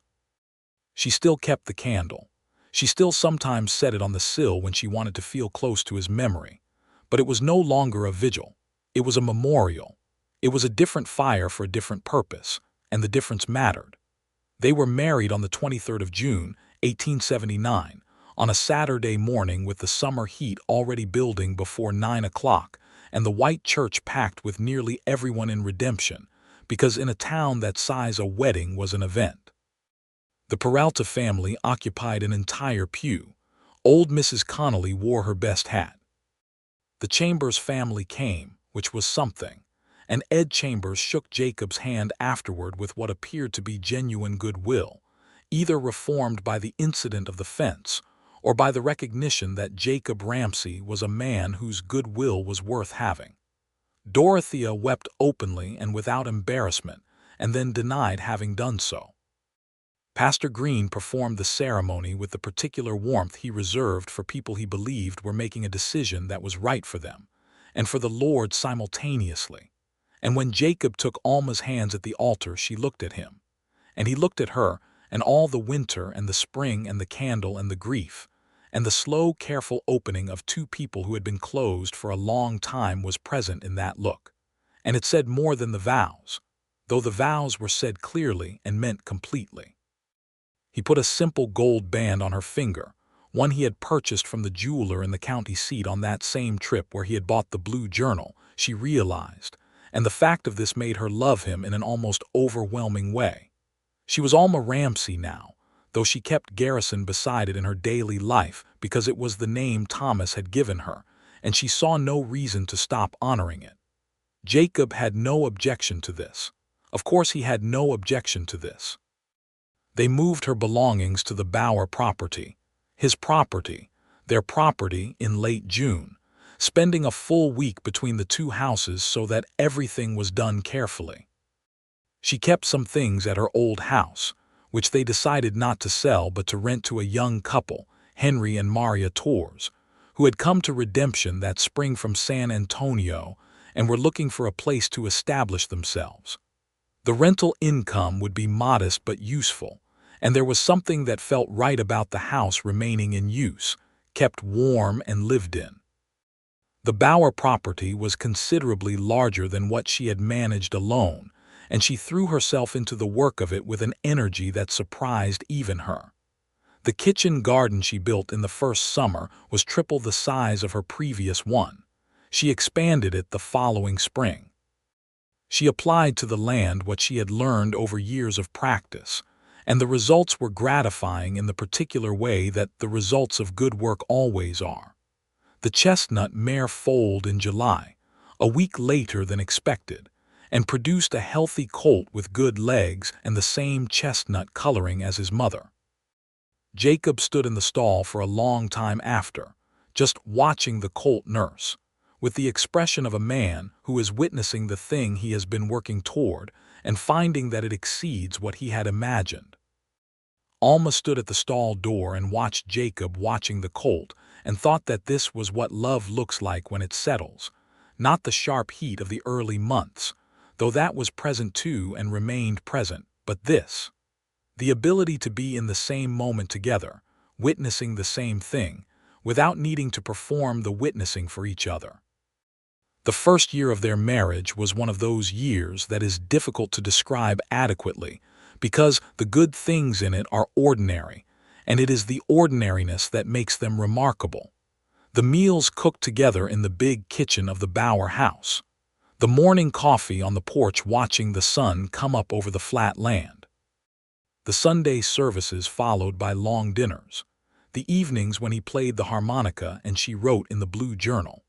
She still kept the candle. She still sometimes set it on the sill when she wanted to feel close to his memory. But it was no longer a vigil. It was a memorial. It was a different fire for a different purpose, and the difference mattered. They were married on the 23rd of June, 1879, on a Saturday morning with the summer heat already building before 9 o'clock, and the white church packed with nearly everyone in Redemption, because in a town that size a wedding was an event. The Peralta family occupied an entire pew. Old Mrs. Connolly wore her best hat. The Chambers family came, which was something, and Ed Chambers shook Jacob's hand afterward with what appeared to be genuine goodwill, either reformed by the incident of the fence or by the recognition that Jacob Ramsey was a man whose goodwill was worth having. Dorothea wept openly and without embarrassment, and then denied having done so. Pastor Green performed the ceremony with the particular warmth he reserved for people he believed were making a decision that was right for them, and for the Lord simultaneously. And when Jacob took Alma's hands at the altar, she looked at him, and he looked at her, and all the winter and the spring and the candle and the grief, and the slow, careful opening of two people who had been closed for a long time was present in that look. And it said more than the vows, though the vows were said clearly and meant completely. He put a simple gold band on her finger, one he had purchased from the jeweler in the county seat on that same trip where he had bought the blue journal, she realized, and the fact of this made her love him in an almost overwhelming way. She was Alma Ramsey now, though she kept Garrison beside it in her daily life because it was the name Thomas had given her, and she saw no reason to stop honoring it. Jacob had no objection to this. Of course he had no objection to this. They moved her belongings to the Bower property, his property, their property, in late June, spending a full week between the two houses so that everything was done carefully. She kept some things at her old house, which they decided not to sell but to rent to a young couple, Henry and Maria Torres, who had come to Redemption that spring from San Antonio and were looking for a place to establish themselves. The rental income would be modest but useful, and there was something that felt right about the house remaining in use, kept warm and lived in. The Bower property was considerably larger than what she had managed alone, and she threw herself into the work of it with an energy that surprised even her. The kitchen garden she built in the first summer was triple the size of her previous one. She expanded it the following spring. She applied to the land what she had learned over years of practice, and the results were gratifying in the particular way that the results of good work always are. The chestnut mare foaled in July, a week later than expected, and produced a healthy colt with good legs and the same chestnut coloring as his mother. Jacob stood in the stall for a long time after, just watching the colt nurse, with the expression of a man who is witnessing the thing he has been working toward and finding that it exceeds what he had imagined. Alma stood at the stall door and watched Jacob watching the colt and thought that this was what love looks like when it settles, not the sharp heat of the early months, though that was present too and remained present, but this. The ability to be in the same moment together, witnessing the same thing, without needing to perform the witnessing for each other. The first year of their marriage was one of those years that is difficult to describe adequately because the good things in it are ordinary, and it is the ordinariness that makes them remarkable. The meals cooked together in the big kitchen of the Bower house. The morning coffee on the porch watching the sun come up over the flat land. The Sunday services followed by long dinners. the evenings when he played the harmonica and she wrote in the blue journal,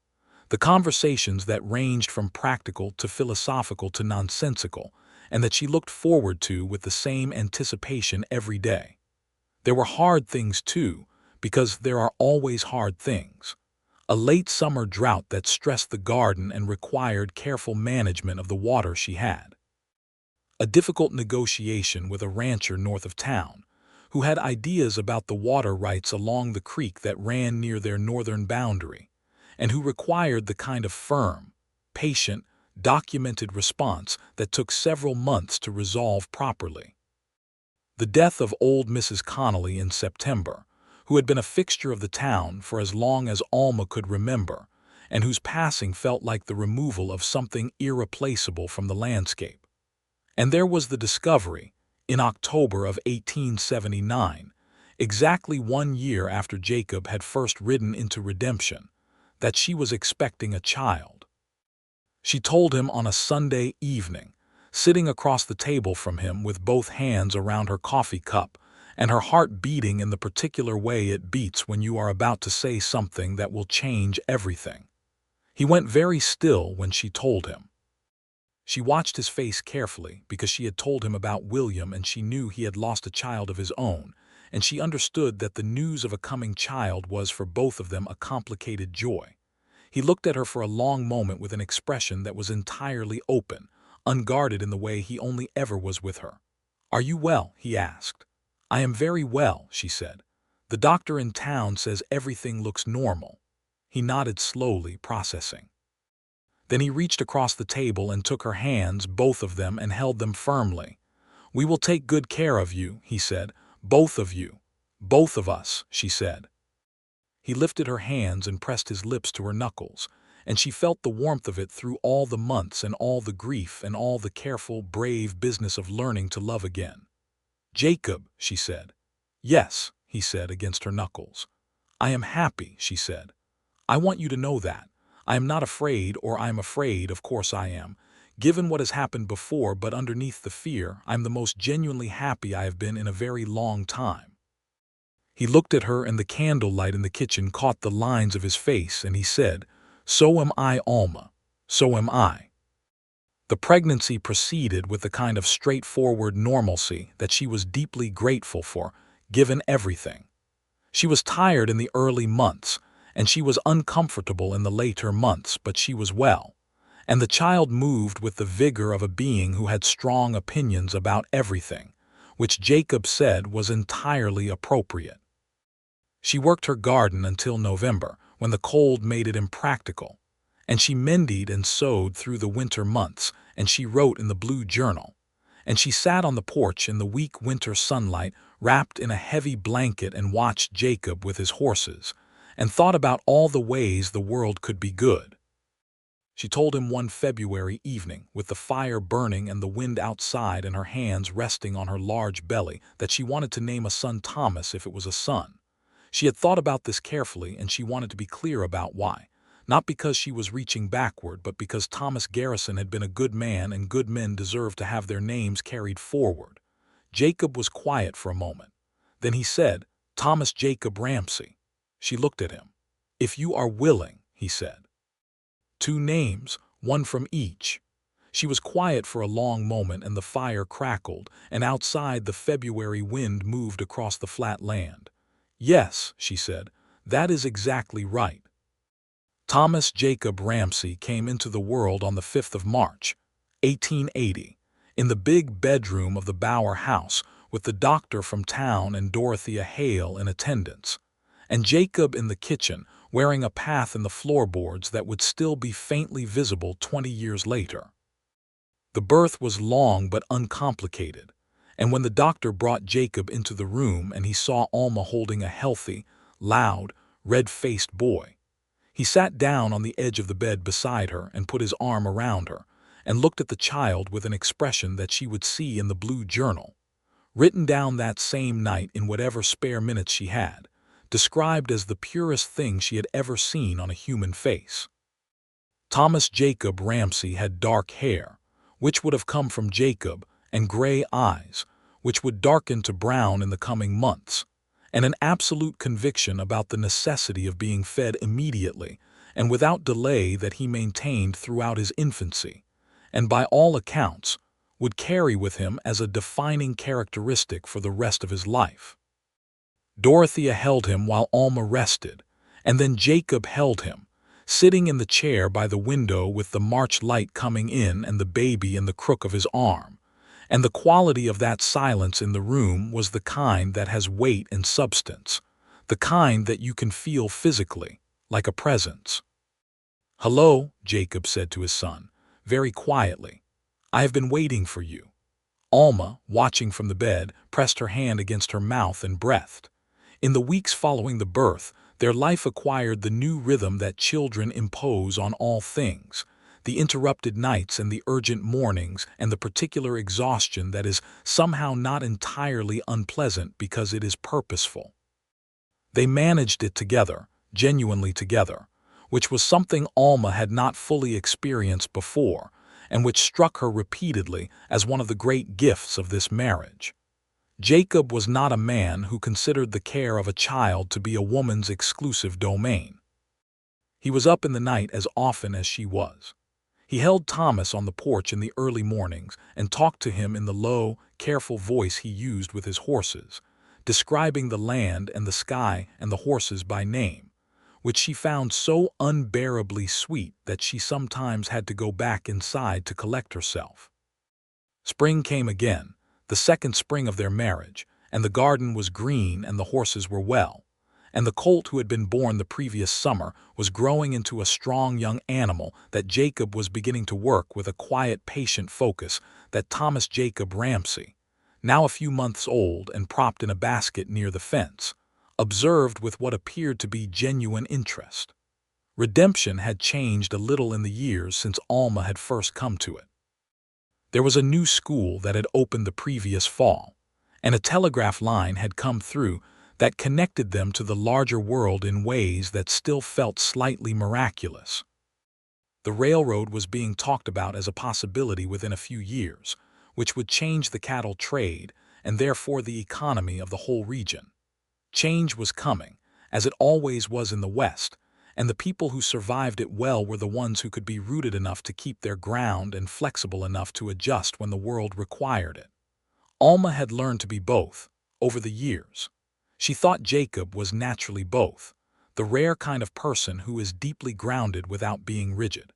the conversations that ranged from practical to philosophical to nonsensical, and that she looked forward to with the same anticipation every day. There were hard things too, because there are always hard things. A late summer drought that stressed the garden and required careful management of the water she had. A difficult negotiation with a rancher north of town, who had ideas about the water rights along the creek that ran near their northern boundary, and who required the kind of firm, patient, documented response that took several months to resolve properly. The death of old Mrs. Connolly in September, who had been a fixture of the town for as long as Alma could remember, and whose passing felt like the removal of something irreplaceable from the landscape. And there was the discovery, in October of 1879, exactly 1 year after Jacob had first ridden into redemption, that she was expecting a child. She told him on a Sunday evening, sitting across the table from him with both hands around her coffee cup, and her heart beating in the particular way it beats when you are about to say something that will change everything. He went very still when she told him. She watched his face carefully because she had told him about William and she knew he had lost a child of his own, and she understood that the news of a coming child was for both of them a complicated joy. He looked at her for a long moment with an expression that was entirely open, unguarded in the way he only ever was with her. "Are you well?" he asked. "I am very well," she said. "The doctor in town says everything looks normal." He nodded slowly, processing. Then he reached across the table and took her hands, both of them, and held them firmly. "We will take good care of you," he said. "Both of you. Both of us," she said. He lifted her hands and pressed his lips to her knuckles, and she felt the warmth of it through all the months and all the grief and all the careful, brave business of learning to love again. "Jacob," she said. "Yes," he said against her knuckles. "I am happy," she said. "I want you to know that. I am not afraid, or I am afraid, of course I am, given what has happened before, but underneath the fear, I am the most genuinely happy I have been in a very long time." He looked at her and the candlelight in the kitchen caught the lines of his face and he said, "So am I, Alma. So am I." The pregnancy proceeded with the kind of straightforward normalcy that she was deeply grateful for, given everything. She was tired in the early months, and she was uncomfortable in the later months, but she was well, and the child moved with the vigor of a being who had strong opinions about everything, which Jacob said was entirely appropriate. She worked her garden until November, when the cold made it impractical, and she mended and sewed through the winter months, and she wrote in the blue journal, and she sat on the porch in the weak winter sunlight, wrapped in a heavy blanket, and watched Jacob with his horses, and thought about all the ways the world could be good. She told him one February evening, with the fire burning and the wind outside and her hands resting on her large belly, that she wanted to name a son Thomas if it was a son. She had thought about this carefully, and she wanted to be clear about why. Not because she was reaching backward, but because Thomas Garrison had been a good man and good men deserved to have their names carried forward. Jacob was quiet for a moment. Then he said, "Thomas Jacob Ramsey." She looked at him. "If you are willing," he said. 2 names, one from each. She was quiet for a long moment and the fire crackled, and outside the February wind moved across the flat land. "Yes," she said, "that is exactly right." Thomas Jacob Ramsey came into the world on the 5th of March, 1880, in the big bedroom of the Bower house, with the doctor from town and Dorothea Hale in attendance, and Jacob in the kitchen, wearing a path in the floorboards that would still be faintly visible 20 years later. The birth was long but uncomplicated, and when the doctor brought Jacob into the room and he saw Alma holding a healthy, loud, red-faced boy, he sat down on the edge of the bed beside her and put his arm around her and looked at the child with an expression that she would see in the blue journal, written down that same night in whatever spare minutes she had, described as the purest thing she had ever seen on a human face. Thomas Jacob Ramsey had dark hair, which would have come from Jacob, and gray eyes, which would darken to brown in the coming months, and an absolute conviction about the necessity of being fed immediately and without delay that he maintained throughout his infancy, and by all accounts would carry with him as a defining characteristic for the rest of his life. Dorothea held him while Alma rested, and then Jacob held him, sitting in the chair by the window with the March light coming in and the baby in the crook of his arm. And the quality of that silence in the room was the kind that has weight and substance, the kind that you can feel physically, like a presence. "Hello," Jacob said to his son, very quietly. "I have been waiting for you." Alma, watching from the bed, pressed her hand against her mouth and breathed. In the weeks following the birth, their life acquired the new rhythm that children impose on all things, the interrupted nights and the urgent mornings and the particular exhaustion that is somehow not entirely unpleasant because it is purposeful. They managed it together, genuinely together, which was something Alma had not fully experienced before, and which struck her repeatedly as one of the great gifts of this marriage. Jacob was not a man who considered the care of a child to be a woman's exclusive domain. He was up in the night as often as she was. He held Thomas on the porch in the early mornings and talked to him in the low, careful voice he used with his horses, describing the land and the sky and the horses by name, which she found so unbearably sweet that she sometimes had to go back inside to collect herself. Spring came again, the second spring of their marriage, and the garden was green and the horses were well, and the colt who had been born the previous summer was growing into a strong young animal that Jacob was beginning to work with a quiet, patient focus that Thomas Jacob Ramsey, now a few months old and propped in a basket near the fence, observed with what appeared to be genuine interest. Redemption had changed a little in the years since Alma had first come to it. There was a new school that had opened the previous fall, and a telegraph line had come through that connected them to the larger world in ways that still felt slightly miraculous. The railroad was being talked about as a possibility within a few years, which would change the cattle trade and therefore the economy of the whole region. Change was coming, as it always was in the West, and the people who survived it well were the ones who could be rooted enough to keep their ground and flexible enough to adjust when the world required it. Alma had learned to be both, over the years. She thought Jacob was naturally both, the rare kind of person who is deeply grounded without being rigid.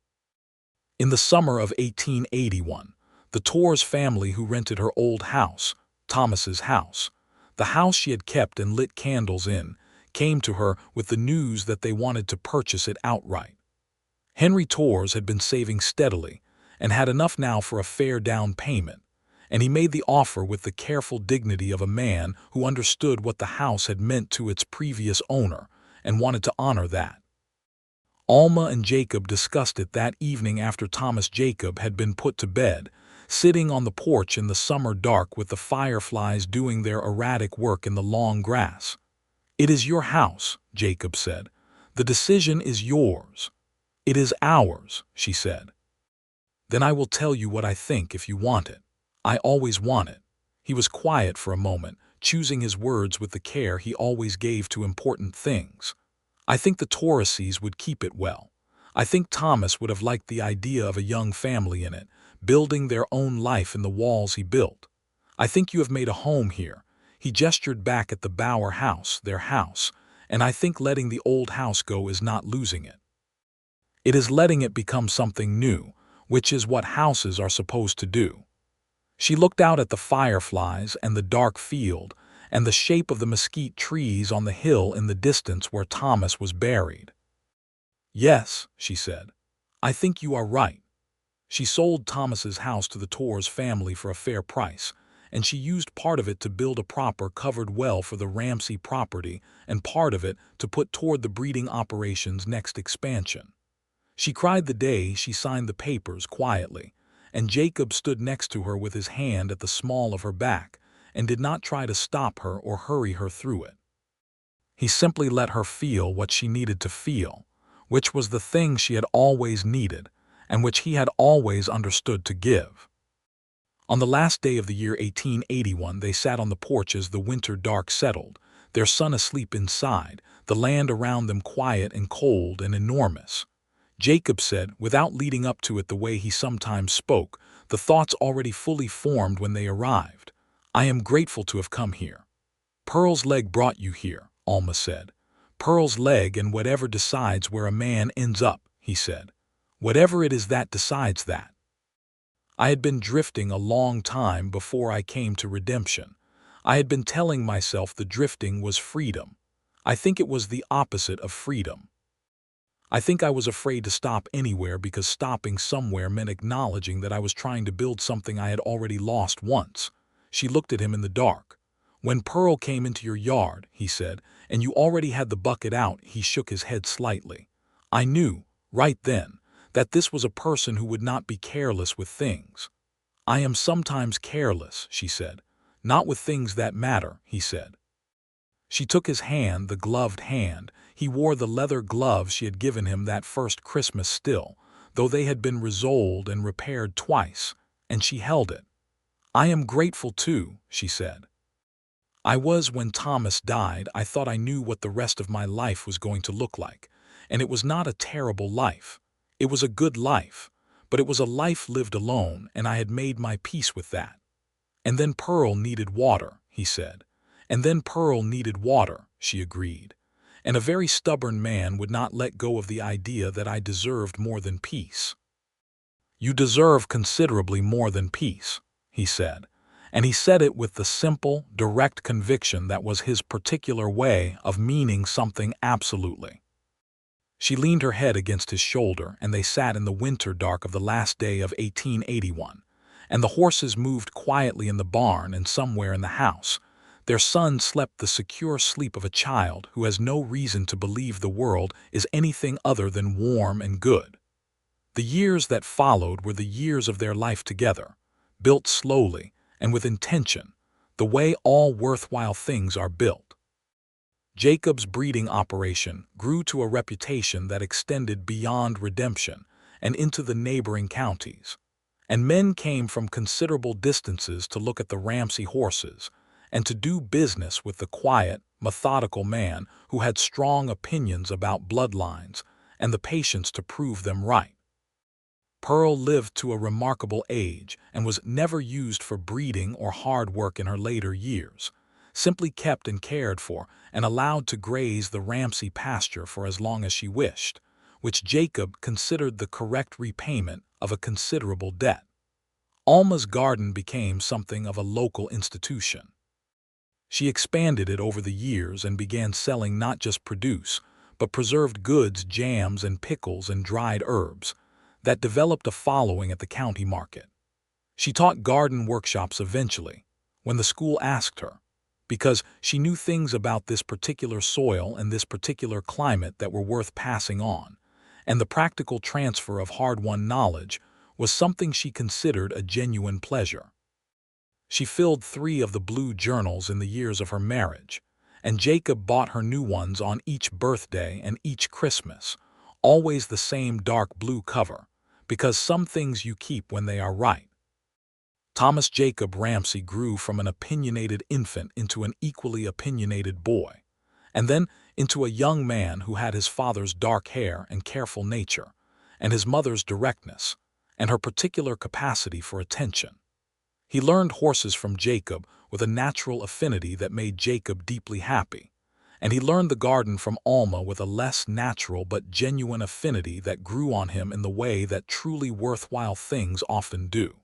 In the summer of 1881, the Torres family who rented her old house, Thomas's house, the house she had kept and lit candles in, came to her with the news that they wanted to purchase it outright. Henry Torres had been saving steadily and had enough now for a fair down payment, and he made the offer with the careful dignity of a man who understood what the house had meant to its previous owner and wanted to honor that. Alma and Jacob discussed it that evening after Thomas Jacob had been put to bed, sitting on the porch in the summer dark with the fireflies doing their erratic work in the long grass. "It is your house," Jacob said. "The decision is yours." "It is ours," she said. "Then I will tell you what I think if you want it. I always want it." He was quiet for a moment, choosing his words with the care he always gave to important things. "I think the Torreses would keep it well. I think Thomas would have liked the idea of a young family in it, building their own life in the walls he built. I think you have made a home here." He gestured back at the Bower house, their house, "and I think letting the old house go is not losing it. It is letting it become something new, which is what houses are supposed to do." She looked out at the fireflies and the dark field and the shape of the mesquite trees on the hill in the distance where Thomas was buried. "Yes," she said, "I think you are right." She sold Thomas's house to the Torres family for a fair price, and she used part of it to build a proper covered well for the Ramsey property and part of it to put toward the breeding operation's next expansion. She cried the day she signed the papers quietly, and Jacob stood next to her with his hand at the small of her back and did not try to stop her or hurry her through it. He simply let her feel what she needed to feel, which was the thing she had always needed and which he had always understood to give. On the last day of the year 1881, they sat on the porch as the winter dark settled, their son asleep inside, the land around them quiet and cold and enormous. Jacob said, without leading up to it the way he sometimes spoke, the thoughts already fully formed when they arrived. "I am grateful to have come here." "Pearl's leg brought you here," Alma said. "Pearl's leg and whatever decides where a man ends up," he said. "Whatever it is that decides that." I had been drifting a long time before I came to redemption. I had been telling myself the drifting was freedom. I think it was the opposite of freedom. I think I was afraid to stop anywhere because stopping somewhere meant acknowledging that I was trying to build something I had already lost once. She looked at him in the dark. "When Pearl came into your yard," he said, "and you already had the bucket out," he shook his head slightly. "I knew, right then, that this was a person who would not be careless with things." "I am sometimes careless," she said. "Not with things that matter," he said. She took his hand, the gloved hand. He wore the leather gloves she had given him that first Christmas still, though they had been resoled and repaired twice, and she held it. "I am grateful too," she said. "I was when Thomas died. I thought I knew what the rest of my life was going to look like, and it was not a terrible life. It was a good life, but it was a life lived alone, and I had made my peace with that. And then Pearl needed water," he said. "And then Pearl needed water," she agreed. "And a very stubborn man would not let go of the idea that I deserved more than peace." "You deserve considerably more than peace," he said. And he said it with the simple, direct conviction that was his particular way of meaning something absolutely. She leaned her head against his shoulder, and they sat in the winter dark of the last day of 1881, and the horses moved quietly in the barn and somewhere in the house. Their son slept the secure sleep of a child who has no reason to believe the world is anything other than warm and good. The years that followed were the years of their life together, built slowly and with intention, the way all worthwhile things are built. Jacob's breeding operation grew to a reputation that extended beyond redemption and into the neighboring counties, and men came from considerable distances to look at the Ramsey horses and to do business with the quiet, methodical man who had strong opinions about bloodlines and the patience to prove them right. Pearl lived to a remarkable age and was never used for breeding or hard work in her later years, simply kept and cared for and allowed to graze the Ramsey pasture for as long as she wished, which Jacob considered the correct repayment of a considerable debt. Alma's garden became something of a local institution. She expanded it over the years and began selling not just produce, but preserved goods, jams and pickles and dried herbs, that developed a following at the county market. She taught garden workshops eventually, when the school asked her, because she knew things about this particular soil and this particular climate that were worth passing on, and the practical transfer of hard-won knowledge was something she considered a genuine pleasure. She filled 3 of the blue journals in the years of her marriage, and Jacob bought her new ones on each birthday and each Christmas, always the same dark blue cover, because some things you keep when they are right. Thomas Jacob Ramsey grew from an opinionated infant into an equally opinionated boy, and then into a young man who had his father's dark hair and careful nature, and his mother's directness, and her particular capacity for attention. He learned horses from Jacob with a natural affinity that made Jacob deeply happy, and he learned the garden from Alma with a less natural but genuine affinity that grew on him in the way that truly worthwhile things often do.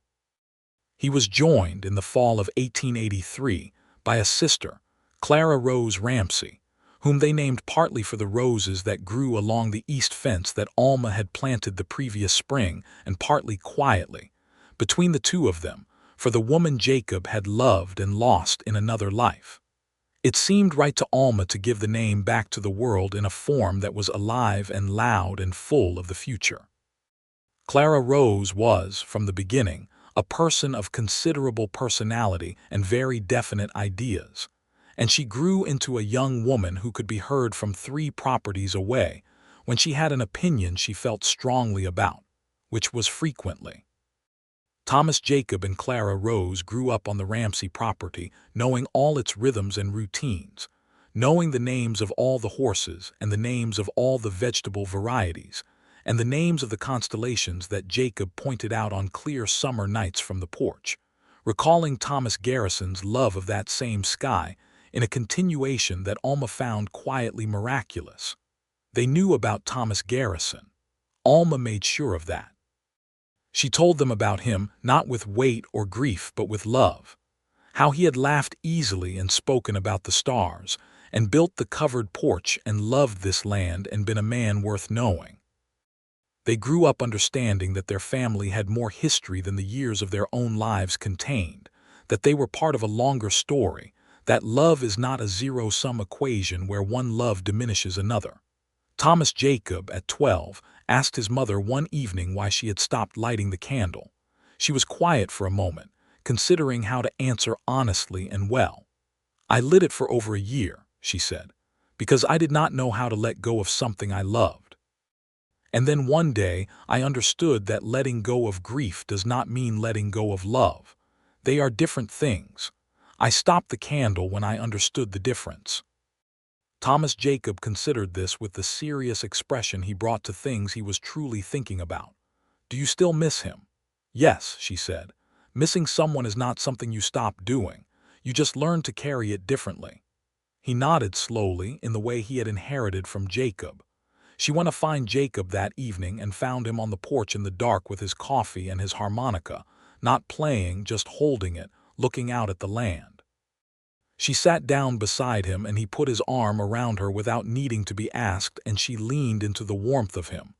He was joined in the fall of 1883 by a sister, Clara Rose Ramsey, whom they named partly for the roses that grew along the east fence that Alma had planted the previous spring, and partly quietly, between the two of them, for the woman Jacob had loved and lost in another life. It seemed right to Alma to give the name back to the world in a form that was alive and loud and full of the future. Clara Rose was, from the beginning, a person of considerable personality and very definite ideas, and she grew into a young woman who could be heard from 3 properties away when she had an opinion she felt strongly about, which was frequently. Thomas Jacob and Clara Rose grew up on the Ramsey property, knowing all its rhythms and routines, knowing the names of all the horses and the names of all the vegetable varieties, and the names of the constellations that Jacob pointed out on clear summer nights from the porch, recalling Thomas Garrison's love of that same sky in a continuation that Alma found quietly miraculous. They knew about Thomas Garrison. Alma made sure of that. She told them about him not with weight or grief but with love, how he had laughed easily and spoken about the stars, and built the covered porch and loved this land and been a man worth knowing. They grew up understanding that their family had more history than the years of their own lives contained, that they were part of a longer story, that love is not a zero-sum equation where one love diminishes another. Thomas Jacob, at 12, asked his mother one evening why she had stopped lighting the candle. She was quiet for a moment, considering how to answer honestly and well. "I lit it for over a year," she said, "because I did not know how to let go of something I loved. And then one day I understood that letting go of grief does not mean letting go of love. They are different things. I stopped the candle when I understood the difference." Thomas Jacob considered this with the serious expression he brought to things he was truly thinking about. "Do you still miss him?" "Yes," she said. "Missing someone is not something you stop doing. You just learn to carry it differently." He nodded slowly in the way he had inherited from Jacob. She went to find Jacob that evening and found him on the porch in the dark with his coffee and his harmonica, not playing, just holding it, looking out at the land. She sat down beside him and he put his arm around her without needing to be asked, and she leaned into the warmth of him.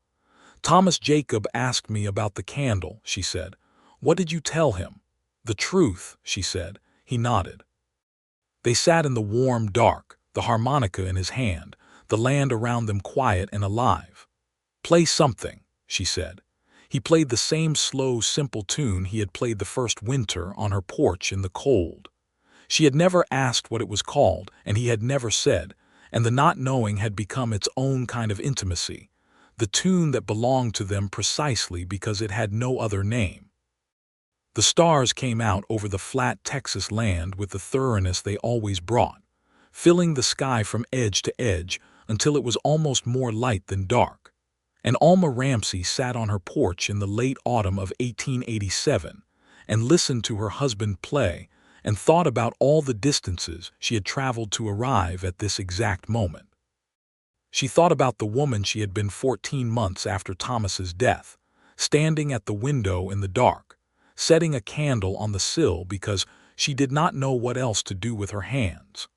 "Thomas Jacob asked me about the candle," she said. "What did you tell him?" "The truth," she said. He nodded. They sat in the warm dark, the harmonica in his hand, the land around them quiet and alive. "Play something," she said. He played the same slow, simple tune he had played the first winter on her porch in the cold. She had never asked what it was called, and he had never said, and the not knowing had become its own kind of intimacy, the tune that belonged to them precisely because it had no other name. The stars came out over the flat Texas land with the thoroughness they always brought, filling the sky from edge to edge until it was almost more light than dark. And Alma Ramsey sat on her porch in the late autumn of 1887 and listened to her husband play and thought about all the distances she had traveled to arrive at this exact moment. She thought about the woman she had been 14 months after Thomas's death, standing at the window in the dark, setting a candle on the sill because she did not know what else to do with her hands.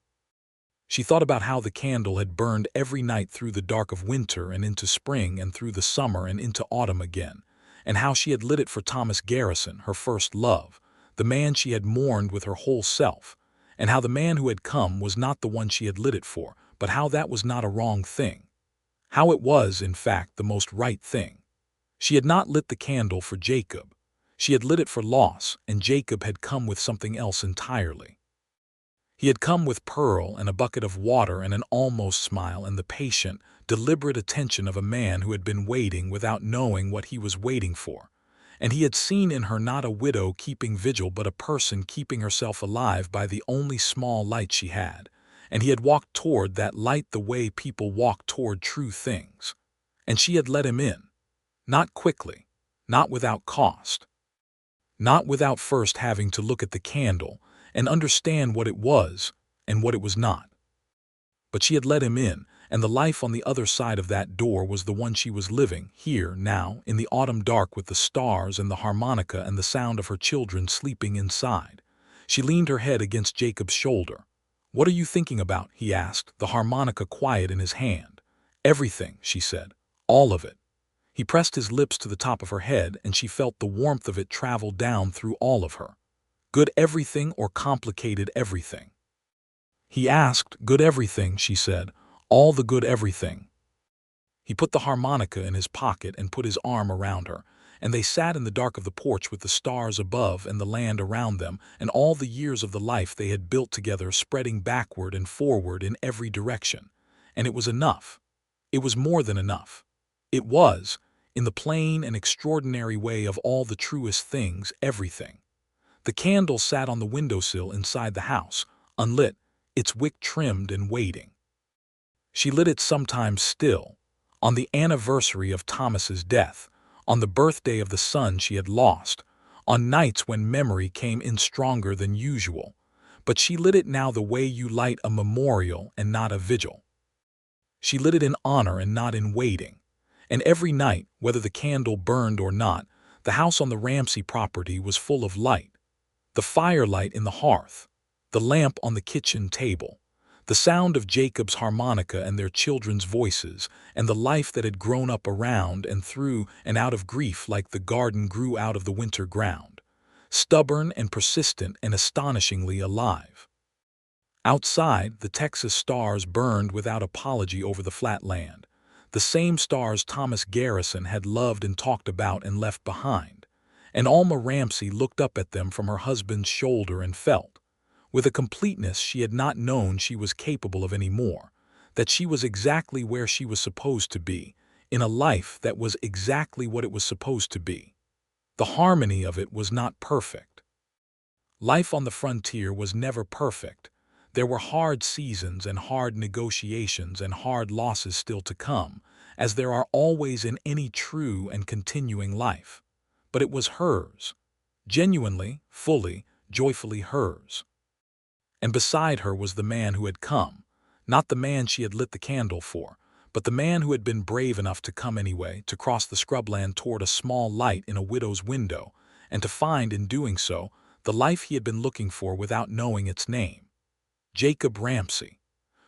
She thought about how the candle had burned every night through the dark of winter and into spring and through the summer and into autumn again, and how she had lit it for Thomas Garrison, her first love, the man she had mourned with her whole self, and how the man who had come was not the one she had lit it for, but how that was not a wrong thing. How it was, in fact, the most right thing. She had not lit the candle for Jacob. She had lit it for loss, and Jacob had come with something else entirely. He had come with Pearl and a bucket of water and an almost smile and the patient, deliberate attention of a man who had been waiting without knowing what he was waiting for. And he had seen in her not a widow keeping vigil but a person keeping herself alive by the only small light she had. And he had walked toward that light the way people walk toward true things. And she had let him in. Not quickly, not without cost. Not without first having to look at the candle and understand what it was and what it was not. But she had let him in, and the life on the other side of that door was the one she was living, here, now, in the autumn dark with the stars and the harmonica and the sound of her children sleeping inside. She leaned her head against Jacob's shoulder. "What are you thinking about?" he asked, the harmonica quiet in his hand. "Everything," she said. "All of it." He pressed his lips to the top of her head, and she felt the warmth of it travel down through all of her. "Good everything or complicated everything?" He asked. "Good everything," she said. "All the good everything." He put the harmonica in his pocket and put his arm around her, and they sat in the dark of the porch with the stars above and the land around them and all the years of the life they had built together spreading backward and forward in every direction. And it was enough. It was more than enough. It was, in the plain and extraordinary way of all the truest things, everything. The candle sat on the windowsill inside the house, unlit, its wick trimmed and waiting. She lit it sometimes still, on the anniversary of Thomas's death, on the birthday of the son she had lost, on nights when memory came in stronger than usual, but she lit it now the way you light a memorial and not a vigil. She lit it in honor and not in waiting, and every night, whether the candle burned or not, the house on the Ramsey property was full of light. The firelight in the hearth, the lamp on the kitchen table, the sound of Jacob's harmonica and their children's voices, and the life that had grown up around and through and out of grief like the garden grew out of the winter ground, stubborn and persistent and astonishingly alive. Outside, the Texas stars burned without apology over the flat land, the same stars Thomas Garrison had loved and talked about and left behind, and Alma Ramsey looked up at them from her husband's shoulder and felt, with a completeness she had not known she was capable of any more, that she was exactly where she was supposed to be, in a life that was exactly what it was supposed to be. The harmony of it was not perfect. Life on the frontier was never perfect. There were hard seasons and hard negotiations and hard losses still to come, as there are always in any true and continuing life. But it was hers, genuinely, fully, joyfully hers. And beside her was the man who had come, not the man she had lit the candle for, but the man who had been brave enough to come anyway, to cross the scrubland toward a small light in a widow's window, and to find in doing so the life he had been looking for without knowing its name. Jacob Ramsey,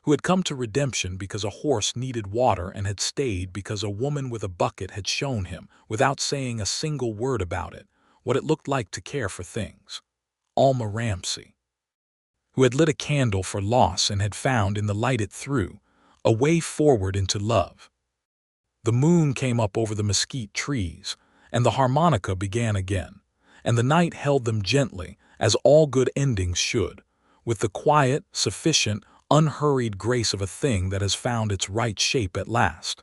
who had come to redemption because a horse needed water and had stayed because a woman with a bucket had shown him, without saying a single word about it, what it looked like to care for things. Alma Ramsey, who had lit a candle for loss and had found in the light it threw a way forward into love. The moon came up over the mesquite trees, and the harmonica began again, and the night held them gently, as all good endings should, with the quiet, sufficient, unhurried grace of a thing that has found its right shape at last.